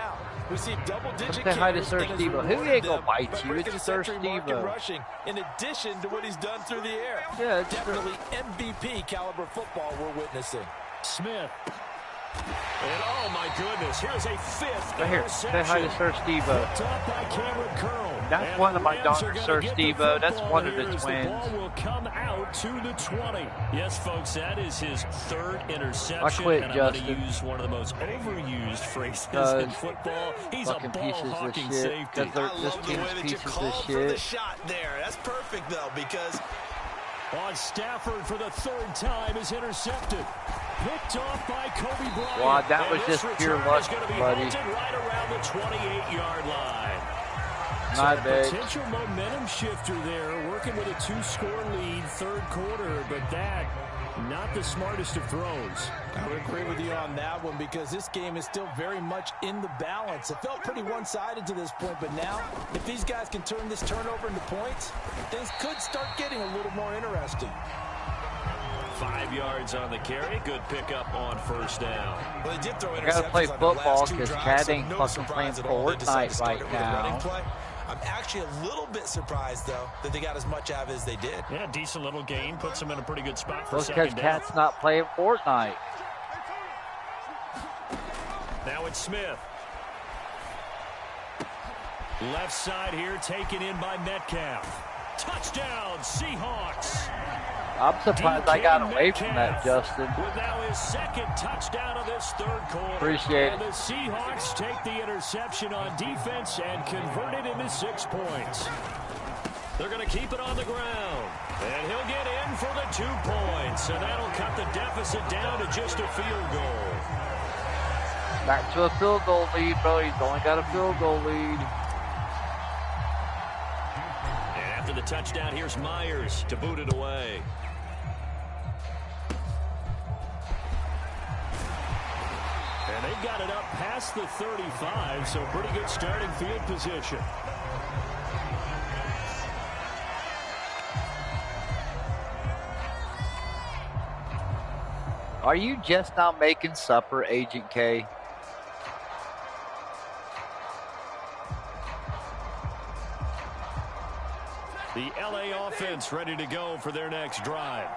We see double-digit Say hi to carries Sir and has Steve-O. Who rewarded ain't gonna them bite by you? breaking It's the Sir century mark in Steve-O. rushing, in addition to what he's done through the air. Yeah, it's definitely MVP caliber football we're witnessing. Smith. And oh my goodness, here's a fifth right here. Say hi to Sir Steve-O. Picked up by Cameron Curl. That's And one of my Rams daughters, are Sir gonna get Steve-O. That's football one of the here as twins. The ball will come out to the 20. Yes, folks, that is his third interception. I quit, and Justin. I'm going to use one of the most overused phrases in football. He's a Fucking pieces of ball-hawking shit. safety. I love the way that you pieces of called for the shit. shot there. That's perfect, though, because On Stafford for the third time is intercepted. Picked off by Kobe Bryant. Wow, that was And this just pure return luck, is going to be buddy. halted right around the 28-yard line. Not bad. Potential momentum shifter there, working with a 2-score lead, third quarter, but that, not the smartest of throws. I would agree with you on that one because this game is still very much in the balance. It felt pretty one-sided to this point, but now, if these guys can turn this turnover into points, things could start getting a little more interesting. 5 yards on the carry. Good pickup on first down. Well, they did throw I gotta interceptions play on the football last two because drives, Chad so ain't no fucking playing surprise at all they decided to Fortnite start right it with a running now. play. I'm actually a little bit surprised, though, that they got as much out of it as they did. Yeah, decent little gain. Puts them in a pretty good spot for Well, because second down. Cat's not playing Fortnite. Now it's Smith. Left side here taken in by Metcalf. Touchdown, Seahawks. I'm surprised I got away from that, Metcalf Justin. with now his second touchdown of this third quarter. Appreciate And it. the Seahawks take the interception on defense and convert it into 6 points. They're going to keep it on the ground. And he'll get in for the 2 points. And that'll cut the deficit down to just a field goal. Back to a field goal lead, bro. He's only got a field goal lead. And after the touchdown, here's Myers to boot it away. And they've got it up past the 35, so pretty good starting field position. Are you just now making supper, Agent K? The LA offense ready to go for their next drive.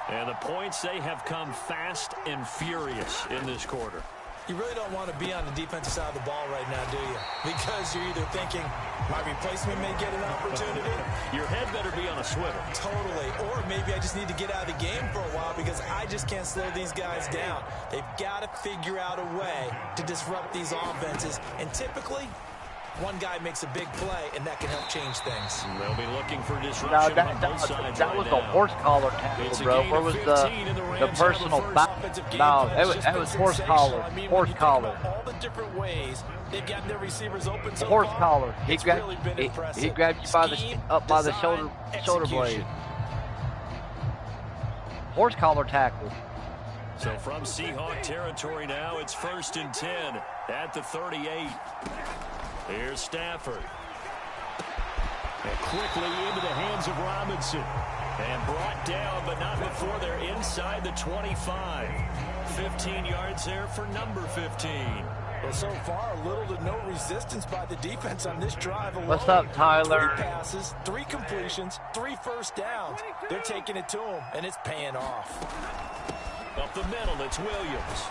And the points, they have come fast and furious in this quarter. You really don't want to be on the defensive side of the ball right now, do you? Because you're either thinking, my replacement may get an opportunity. Your head better be on a swivel. Totally. Or maybe I just need to get out of the game for a while because I just can't slow these guys down. They've got to figure out a way to disrupt these offenses. And typically, one guy makes a big play, and that can help change things. They'll be looking for No, disruption on both sides that right was now. a horse collar tackle, bro. Where was the personal foul? No, it was horse collar. Horse collar. All the different ways they've gotten their receivers open so Horse far, collar. He it's grabbed really been impressive. he grabbed you by the Scheme, up by the design, shoulder blade. execution. Horse collar tackle. So from Seahawk territory now, it's 1st and 10 at the 38. Here's Stafford. And quickly into the hands of Robinson. And brought down, but not before they're inside the 25. 15 yards there for number 15. Well, so far, little to no resistance by the defense on this drive alone. What's up, Tyler? 3 passes, 3 completions, 3 first downs. They're taking it to him, and it's paying off. Up the middle, it's Williams.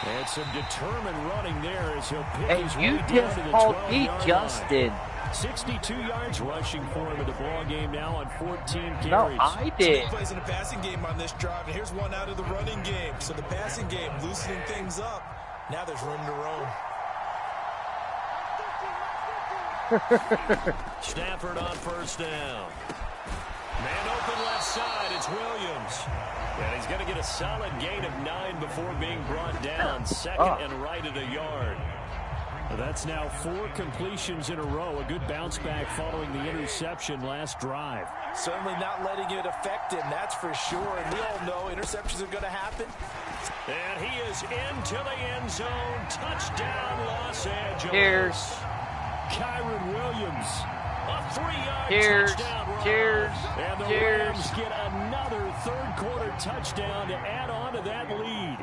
And some determined running there as he'll pick Hey, his you way just down to the called 12-yard me Justin. line. 62 yards rushing for him in the ball game now on 14 carries. No, I did. He plays in a passing game on this drive, and here's one out of the running game. So the passing game loosening things up. Now there's room to roam. Stafford on first down. Man open left side, it's Williams. And he's going to get a solid gain of 9 before being brought down. Second and right at a yard. Well, that's now 4 completions in a row. A good bounce back following the interception last drive. Certainly not letting it affect him, that's for sure. And we all know interceptions are going to happen. And he is into the end zone. Touchdown, Los Angeles. Cheers. Kyron Williams. A 3-yard Cheers. touchdown run. Cheers. And the Cheers. Rams get another third quarter touchdown to add on to that lead.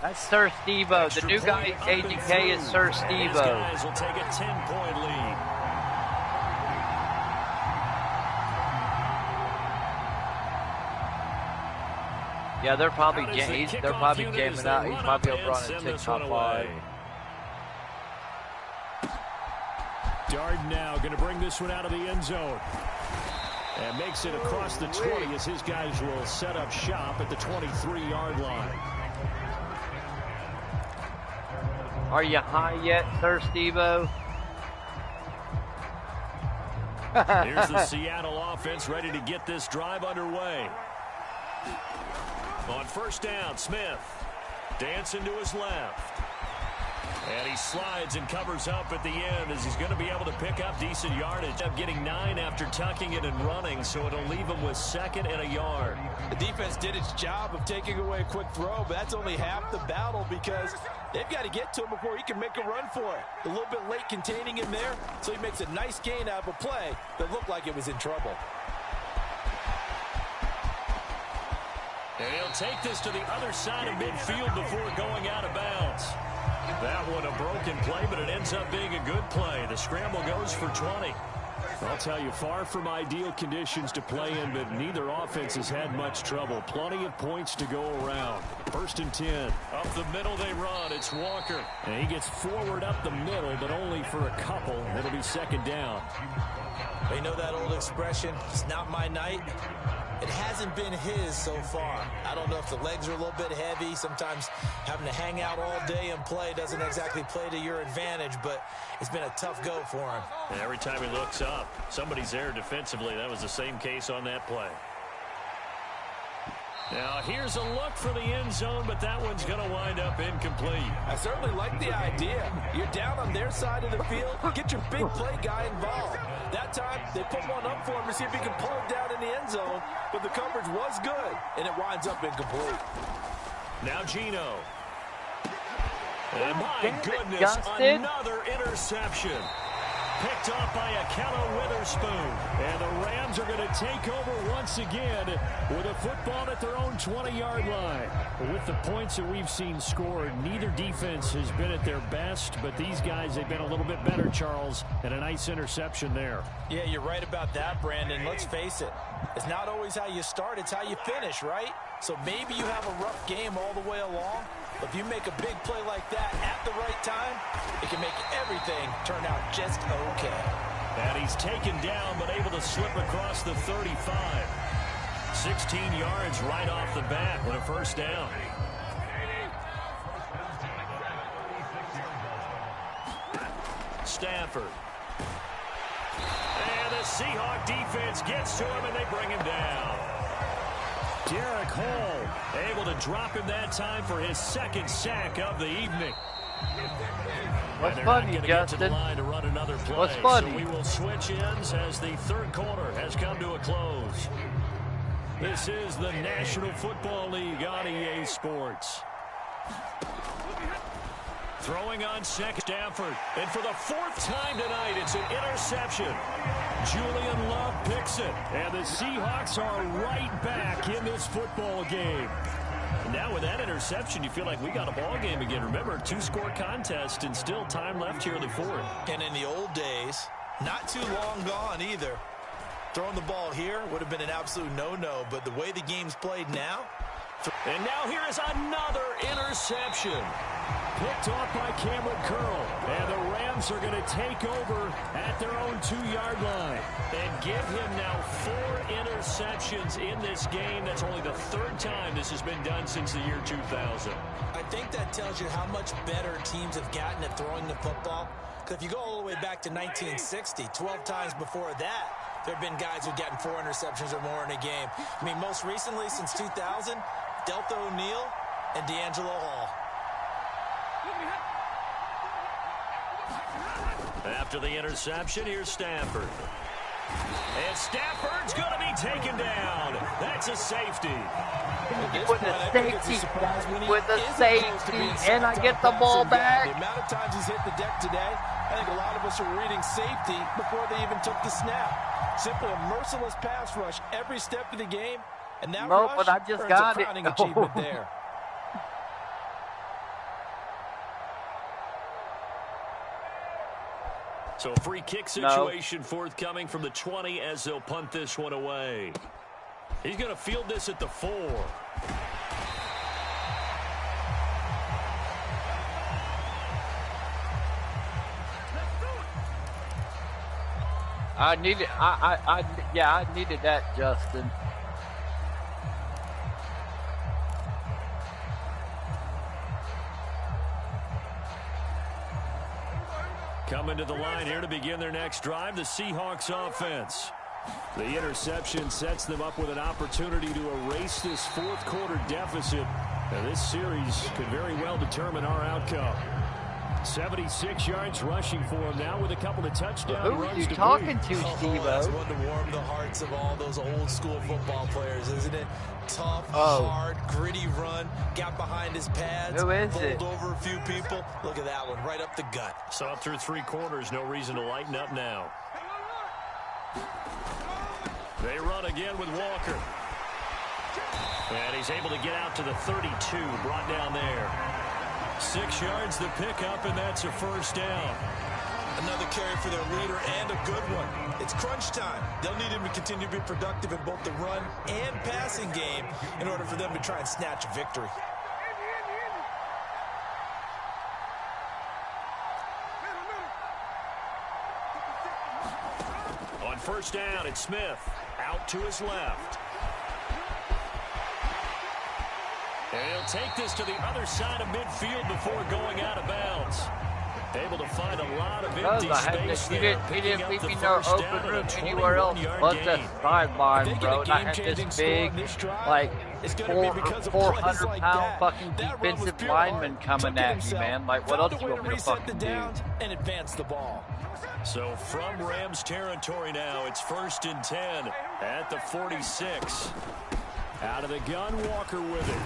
That's Sir Steve-O. The new guy changing K is Sir Steve-O. These guys will take a 10-point lead. Yeah, they're probably jamming out. He's probably over on a TikTok live. Darden now going to bring this one out of the end zone. And makes it across the 20 as his guys will set up shop at the 23-yard line. Are you high yet, Sir Steve-O? Here's the Seattle offense ready to get this drive underway. On first down, Smith dancing to his left. And he slides and covers up at the end as he's going to be able to pick up decent yardage. Up getting 9 after tucking it and running, so it'll leave him with 2nd and a yard. The defense did its job of taking away a quick throw, but that's only half the battle because they've got to get to him before he can make a run for it. A little bit late containing him there, so he makes a nice gain out of a play that looked like it was in trouble. And he'll take this to the other side of midfield before going out of bounds. That one a broken play, but it ends up being a good play. The scramble goes for 20. I'll tell you, far from ideal conditions to play in, but neither offense has had much trouble. Plenty of points to go around. 1st and 10. Up the middle they run. It's Walker. And he gets forward up the middle, but only for a couple. It'll be 2nd down. You know that old expression, it's not my night? It hasn't been his so far. I don't know if the legs are a little bit heavy. Sometimes having to hang out all day and play doesn't exactly play to your advantage, but it's been a tough go for him. And every time he looks up, somebody's there defensively. That was the same case on that play. Now, here's a look for the end zone, but that one's going to wind up incomplete. I certainly like the idea. You're down on their side of the field. Get your big play guy involved. That time, they put one up for him to see if he can pull it down in the end zone, but the coverage was good, and it winds up incomplete. Now Gino. And my goodness, another interception. Picked off by Akello Witherspoon. And the Rams are going to take over once again with a football at their own 20-yard line. With the points that we've seen scored, neither defense has been at their best, but these guys, they've been a little bit better, Charles, and a nice interception there. Yeah, you're right about that, Brandon. Let's face it. It's not always how you start, it's how you finish, right? So maybe you have a rough game all the way along, but if you make a big play like that at the right time, it can make everything turn out just okay. And he's taken down, but able to slip across the 35. 16 yards right off the bat with a 1st down. Stafford. And the Seahawk defense gets to him, and they bring him down. Derek Hall able to drop him that time for his 2nd sack of the evening. What's funny, Justin? What's funny? So we will switch ends as the 3rd quarter has come to a close. This is the National Football League on EA Sports. Throwing on 2nd, Stafford. And for the 4th time tonight, it's an interception. Julian Love picks it. And the Seahawks are right back in this football game. Now with that interception, you feel like we got a ball game again. Remember, 2-score contest and still time left here in the 4th. And in the old days, not too long gone either. Throwing the ball here would have been an absolute no-no, but the way the game's played now. And now here is another interception. Picked off by Cameron Curl. And the Rams are going to take over at their own 2-yard line. And give him now 4 interceptions in this game. That's only the 3rd time this has been done since the year 2000. I think that tells you how much better teams have gotten at throwing the football. Because if you go all the way back to 1960, 12 times before that, there have been guys who've gotten 4 interceptions or more in a game. I mean, most recently, since 2000, Delta O'Neal and D'Angelo Hall. After the interception, here's Stafford. And Stafford's going to be taken down. That's a safety. With a safety, and I get the ball back. The amount of times he's hit the deck today, I think a lot of us are reading safety before they even took the snap. Simply a merciless pass rush every step of the game, and that rush but I just got it. Achievement there. So a free kick situation forthcoming from the 20 as they'll punt this one away. He's going to field this at the 4. I needed that, Justin. Coming to the line here to begin their next drive, the Seahawks offense. The interception sets them up with an opportunity to erase this fourth quarter deficit. And this series could very well determine our outcome. 76 yards rushing for him now with a couple of touchdown runs. Who are you talking to, Steve-O? That's one to warm the hearts of all those old school football players, isn't it? Tough, hard, gritty run, got behind his pads, Who is it? bowled over a few people. Look at that one, right up the gut. So up through 3 quarters, no reason to lighten up now. They run again with Walker. And he's able to get out to the 32, brought down there. 6 yards the pickup, and that's a first down. Another carry for their leader and a good one. It's crunch time. They'll need him to continue to be productive in both the run and passing game in order for them to try and snatch a victory. On first down, it's Smith. Out to his left. And he'll take this to the other side of midfield before going out of bounds. Able to find a lot of empty space there. He didn't leave me no open room anywhere else but the sideline, bro. And I had this big, like, 400-pound fucking defensive lineman coming at me, man. Like, what else you want me to fucking do? And advance the ball. So from Rams territory now, it's 1st and 10 at the 46. Out of the gun, Walker with it.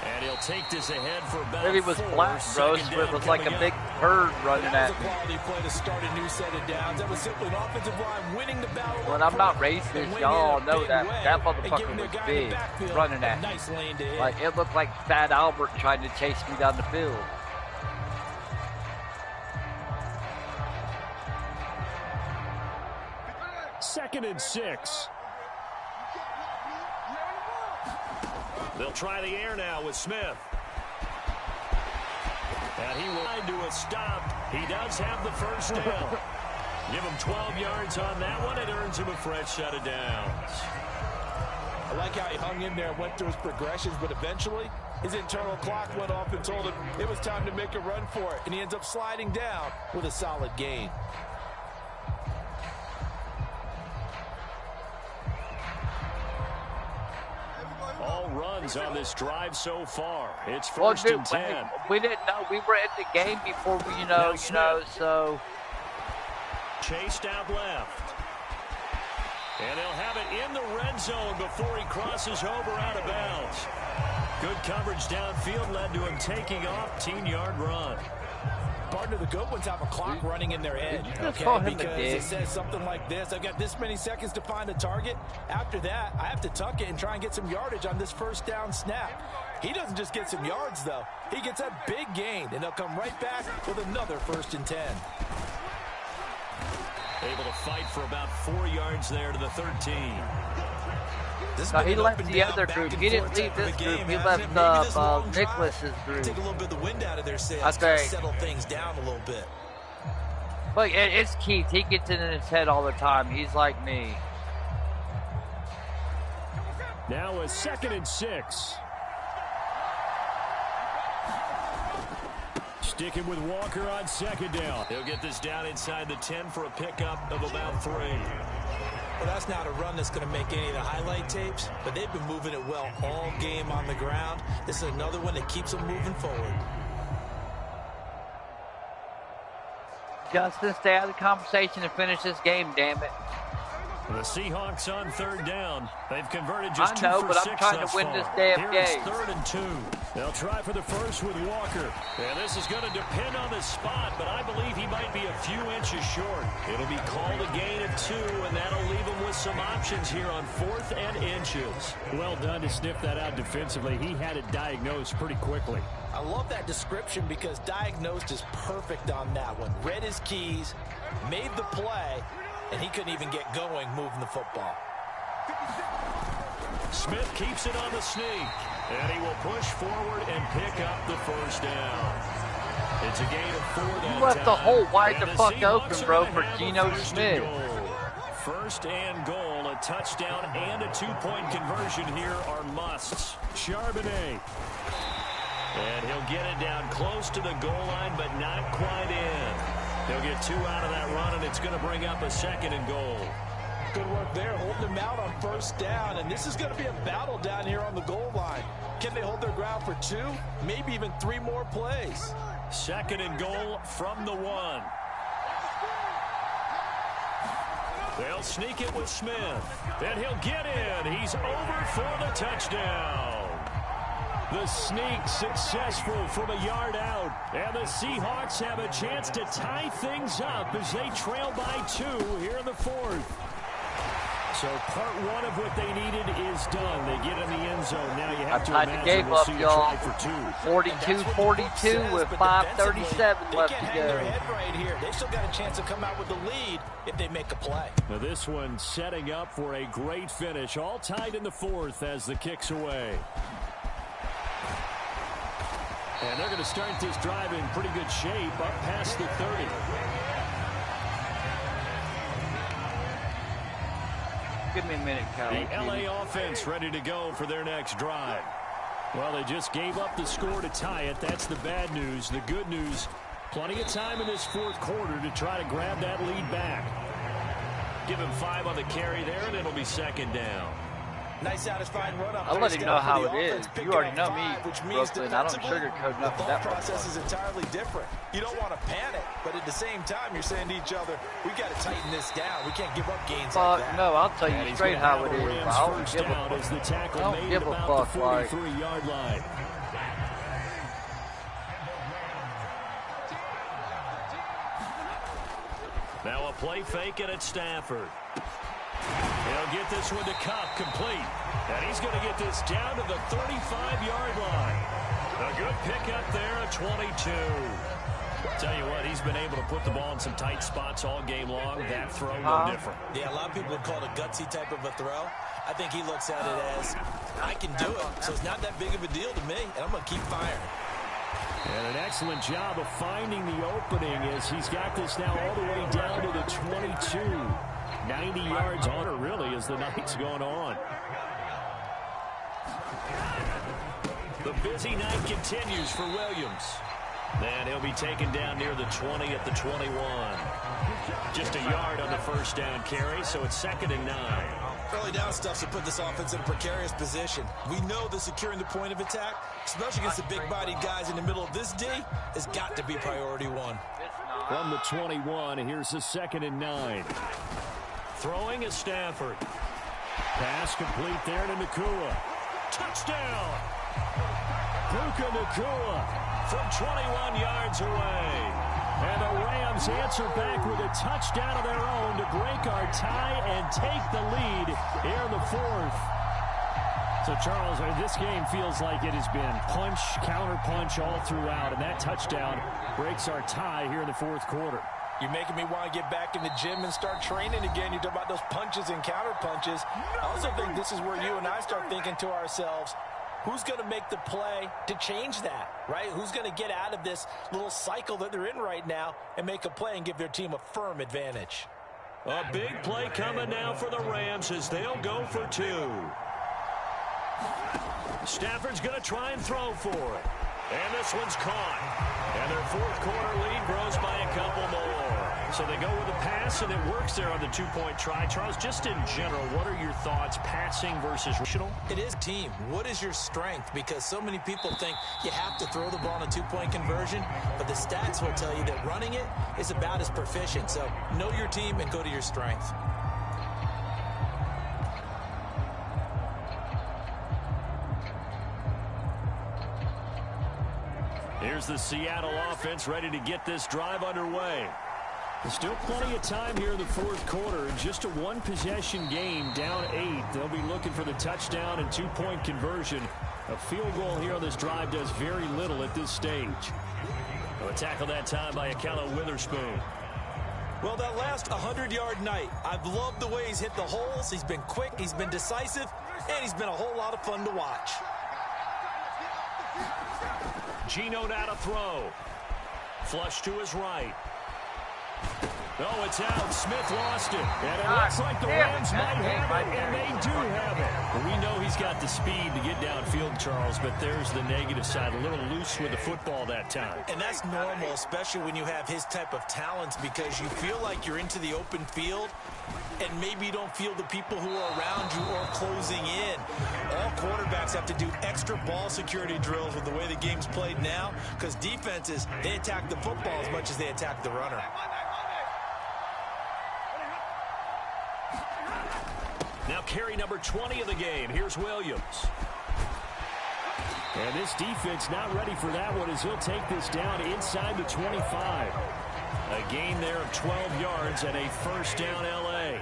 And he'll take this ahead for about Maybe it was flat, bro. It was like a big bird running at me. Quality play to start a new set of downs. That was simply an offensive line winning the battle. When I'm not racist, y'all know that. That motherfucker was big, running at me. Like, it looked like Fat Albert trying to chase me down the field. Second and 6. They'll try the air now with Smith. And he will try to a stop. He does have the first down. Give him 12 yards on that one. It earns him a fresh set of downs. I like how he hung in there and went through his progressions, but eventually his internal clock went off and told him it was time to make a run for it. And he ends up sliding down with a solid gain. All runs on this drive so far. It's 1st and 10. We didn't know. We were in the game before we, so. Chased out left. And they'll have it in the red zone before he crosses over out of bounds. Good coverage downfield led to him taking off. 10-yard run. Partner, the good ones have a clock running in their head, okay? Because it says something like this: I've got this many seconds to find a target. After that, I have to tuck it and try and get some yardage on this first down snap. He doesn't just get some yards, though. He gets a big gain, and they'll come right back with another 1st and 10. Able to fight for about 4 yards there to the 13. No, he left the other group. He didn't leave this group. He left Nicholas's group. Take a little bit of the wind out of their sails. I think. Settle things down a little bit. Look, it's Keith. He gets it in his head all the time. He's like me. Now a 2nd and 6. Sticking with Walker on 2nd down. He'll get this down inside the 10 for a pickup of about 3. Well, that's not a run that's going to make any of the highlight tapes, but they've been moving it well all game on the ground. This is another one that keeps them moving forward. Justin, stay out of the conversation and finish this game, damn it. The Seahawks on third down. They've converted just I know, 2 for but 6 I'm trying thus to win far. this damn Here game. it's 3rd and 2. They'll try for the first with Walker. And this is going to depend on the spot, but I believe he might be a few inches short. It'll be called a gain of 2, and that'll leave him with some options here on 4th and inches. Well done to sniff that out defensively. He had it diagnosed pretty quickly. I love that description because diagnosed is perfect on that one. Read his keys, made the play, and he couldn't even get going moving the football. Smith keeps it on the sneak, and he will push forward and pick up the first down. It's a gain of 4 that You left the time, hole wide and the fuck Seahawks open, are bro, gonna for have a Geno 1st and Smith. goal. 1st and goal, a touchdown and a 2-point conversion here are musts. Charbonnet. And he'll get it down close to the goal line, but not quite in. He'll get 2 out of that run, and it's going to bring up a 2nd and goal. Good work there, holding him out on 1st down, and this is going to be a battle down here on the goal line. Can they hold their ground for 2, maybe even 3 more plays? 2nd and goal from the 1. They'll sneak it with Smith, and he'll get in. He's over for the touchdown. The sneak successful from a yard out. And the Seahawks have a chance to tie things up as they trail by 2 here in the 4th. So part 1 of what they needed is done. They get in the end zone. Now you have to tied the imagine game we'll up, see a y'all. try for 2. 42-42 with 5:37 they left can't to hang their go. head right here. They've still got a chance to come out with the lead if they make a play. Now this one setting up for a great finish. All tied in the 4th as the kick's away. And they're going to start this drive in pretty good shape up past the 30. Give me a minute, Cal. The LA offense ready to go for their next drive. Well, they just gave up the score to tie it. That's the bad news. The good news, plenty of time in this 4th quarter to try to grab that lead back. Give him 5 on the carry there, and it'll be 2nd down. Nice satisfying run up. I'll let him know how it is. Offense, You already picking know up me, 5, which means Brooklyn. I don't defensively, sugarcoat nothing the that thought much. process is entirely different. You don't want to panic, but at the same time, you're saying to each other, we got to tighten this down. We can't give up gains like that. No, I'll tell you And he's straight gonna how have it a is. Rams I don't first give down a as the tackle I don't made give at a about the fuck, like- 43-yard line. Now a play fake and it's Stafford. He'll get this one to Cup complete. And he's going to get this down to the 35-yard line. A good pickup there at 22. Tell you what, he's been able to put the ball in some tight spots all game long. That throw, no different. Yeah, a lot of people would call it a gutsy type of a throw. I think he looks at it as, I can do it, so it's not that big of a deal to me, and I'm going to keep firing. And an excellent job of finding the opening as he's got this now all the way down to the 22. 90 yards on it, really, as the night's going on. The busy night continues for Williams. And he'll be taken down near the 20 at the 21. Just a yard on the first down carry, so it's 2nd and 9. Early down stuff to put this offense in a precarious position. We know that securing the point of attack, especially against the big-bodied guys in the middle of this D, has got to be priority 1. From the 21, here's the 2nd and 9. Throwing is Stafford. Pass complete there to Nakua. Touchdown! Puka Nakua. From 21 yards away. And the Rams answer back with a touchdown of their own to break our tie and take the lead here in the 4th. So, Charles, this game feels like it has been punch, counter-punch all throughout, and that touchdown breaks our tie here in the 4th quarter. You're making me want to get back in the gym and start training again. You talk about those punches and counter punches. I also think this is where you and I start thinking to ourselves, who's going to make the play to change that, right? Who's going to get out of this little cycle that they're in right now and make a play and give their team a firm advantage? A big play coming now for the Rams as they'll go for 2. Stafford's going to try and throw for it. And this one's caught. And their 4th quarter lead grows by a couple more. So they go with a pass, and it works there on the 2-point try. Charles, just in general, what are your thoughts, passing versus rational? It is team. What is your strength? Because so many people think you have to throw the ball in a 2-point conversion, but the stats will tell you that running it is about as proficient. So know your team and go to your strength. Here's the Seattle offense ready to get this drive underway. There's still plenty of time here in the fourth quarter. In just a one-possession game, down 8. They'll be looking for the touchdown and two-point conversion. A field goal here on this drive does very little at this stage. A tackle that time by Akello Witherspoon. Well, that last 100-yard night, I've loved the way he's hit the holes. He's been quick, he's been decisive, and he's been a whole lot of fun to watch. Geno now to throw. Flush to his right. Oh, it's out. Smith lost it. And it looks like the Rams might have it, and they do have it. We know he's got the speed to get downfield, Charles, but there's the negative side. A little loose with the football that time. And that's normal, especially when you have his type of talents, because you feel like you're into the open field, and maybe you don't feel the people who are around you or closing in. All quarterbacks have to do extra ball security drills with the way the game's played now, because defenses, they attack the football as much as they attack the runner. Now carry number 20 of the game. Here's Williams. And this defense not ready for that one as he'll take this down inside the 25. A gain there of 12 yards and a first down L.A.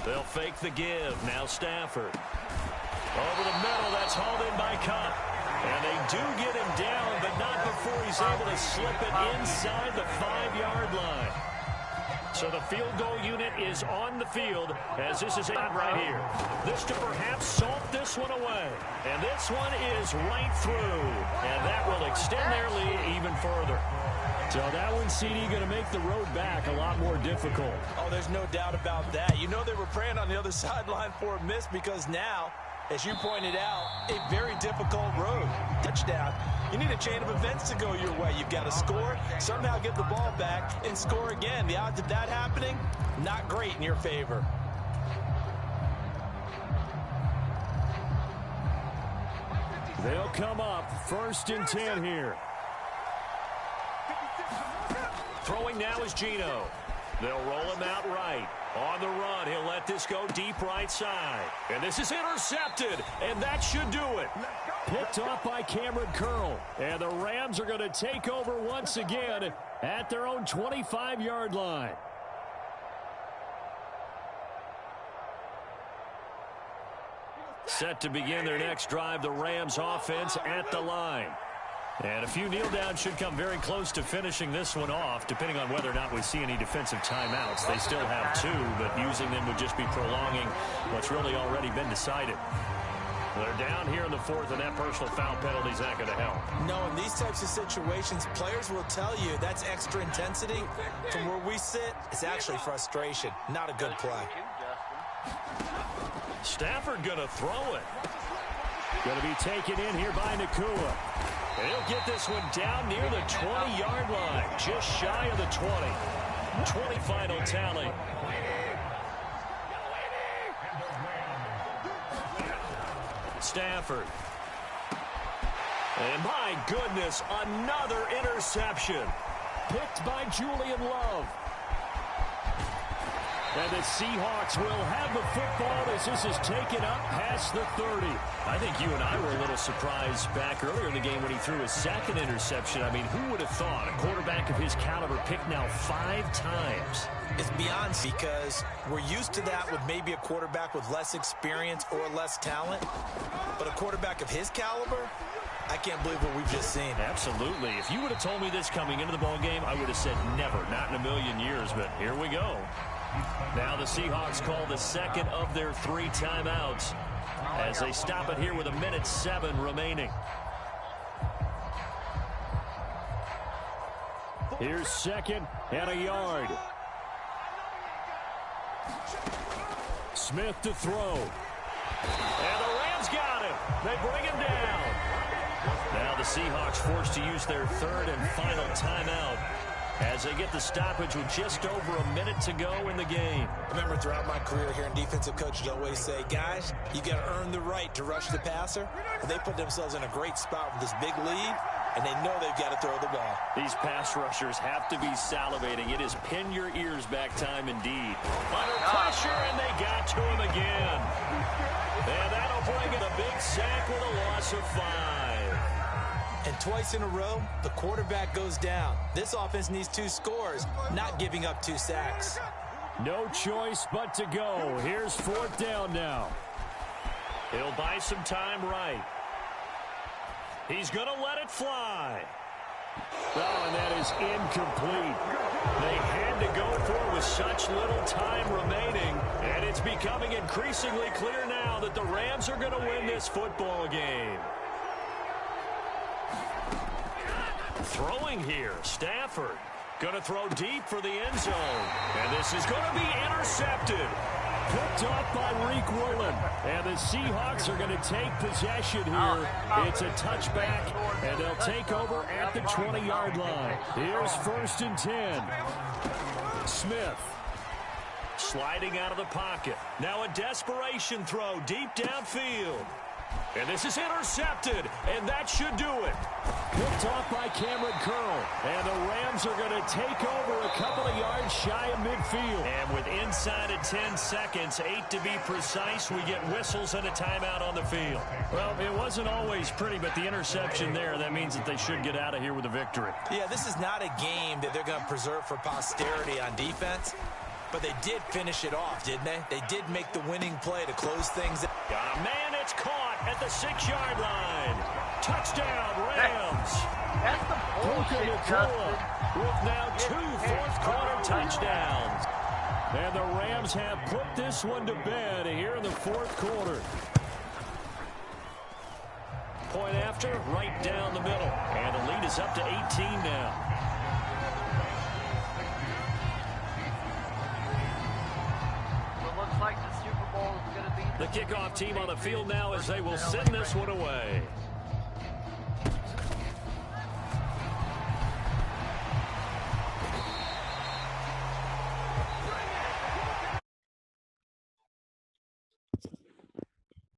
They'll fake the give. Now Stafford. Over the middle. That's hauled in by Cup. And they do get him down, but not before he's able to slip it inside the 5-yard line. So the field goal unit is on the field as this is on right here. This to perhaps salt this one away. And this one is right through. And that will extend their lead even further. So that one, CD, going to make the road back a lot more difficult. Oh, there's no doubt about that. You know they were praying on the other sideline for a miss because now, as you pointed out, a very difficult road. Touchdown. You need a chain of events to go your way. You've got to score, somehow get the ball back, and score again. The odds of that happening, not great in your favor. They'll come up 1st and 10 here. Throwing now is Geno. They'll roll him out right. On the run, he'll let this go deep right side. And this is intercepted, and that should do it. Picked off by Cameron Curl. And the Rams are going to take over once again at their own 25-yard line. Set to begin their next drive, the Rams offense at the line. And a few kneel downs should come very close to finishing this one off, depending on whether or not we see any defensive timeouts. They still have 2, but using them would just be prolonging what's really already been decided. They're down here in the 4th, and that personal foul penalty is not going to help. No, in these types of situations, players will tell you that's extra intensity. From where we sit, it's actually frustration. Not a good play. Stafford going to throw it. Going to be taken in here by Nakua. And he'll get this one down near the 20-yard line, just shy of the 20. 20 final tally. Stafford. And my goodness, another interception. Picked by Julian Love. And the Seahawks will have the football as this is taken up past the 30. I think you and I were a little surprised back earlier in the game when he threw his 2nd interception. I mean, who would have thought a quarterback of his caliber picked now 5 times? It's beyond, because we're used to that with maybe a quarterback with less experience or less talent. But a quarterback of his caliber, I can't believe what we've just seen. Absolutely. If you would have told me this coming into the ball game, I would have said never, not in a million years. But here we go. Now the Seahawks call the 2nd of their 3 timeouts as they stop it here with 1:07 remaining. Here's 2nd and a yard. Smith to throw. And the Rams got him. They bring him down. Now the Seahawks forced to use their 3rd and final timeout as they get the stoppage with just over a minute to go in the game. Remember, throughout my career here in defensive coaches always say, guys, you got to earn the right to rush the passer. And they put themselves in a great spot with this big lead, and they know they've got to throw the ball. These pass rushers have to be salivating. It is pin your ears back time indeed. Under pressure, and they got to him again. And that'll bring it a big sack with a loss of 5. And twice in a row, the quarterback goes down. This offense needs 2 scores, not giving up 2 sacks. No choice but to go. Here's 4th down now. He'll buy some time right. He's going to let it fly. Oh, and that is incomplete. They had to go for it with such little time remaining, and it's becoming increasingly clear now that the Rams are going to win this football game. Throwing here, Stafford. Going to throw deep for the end zone. And this is going to be intercepted. Picked off by Reek Woolen. And the Seahawks are going to take possession here. It's a touchback, and they'll take over at the 20-yard line. Here's 1st and 10. Smith. Sliding out of the pocket. Now a desperation throw deep downfield. And this is intercepted, and that should do it. Picked off by Cameron Curl. And the Rams are going to take over a couple of yards shy of midfield. And with inside of 10 seconds, 8 to be precise, we get whistles and a timeout on the field. Well, it wasn't always pretty, but the interception there, that means that they should get out of here with a victory. Yeah, this is not a game that they're going to preserve for posterity on defense. But they did finish it off, didn't they? They did make the winning play to close things. Got a man, it's caught at the 6-yard line. Touchdown, Rams. That's the bullshit, Justin. With now 2 fourth-quarter touchdowns. And the Rams have put this one to bed here in the 4th quarter. Point after, right down the middle. And the lead is up to 18 now. Like the Super Bowl is going to be The kickoff team on the field now as they will send this one away.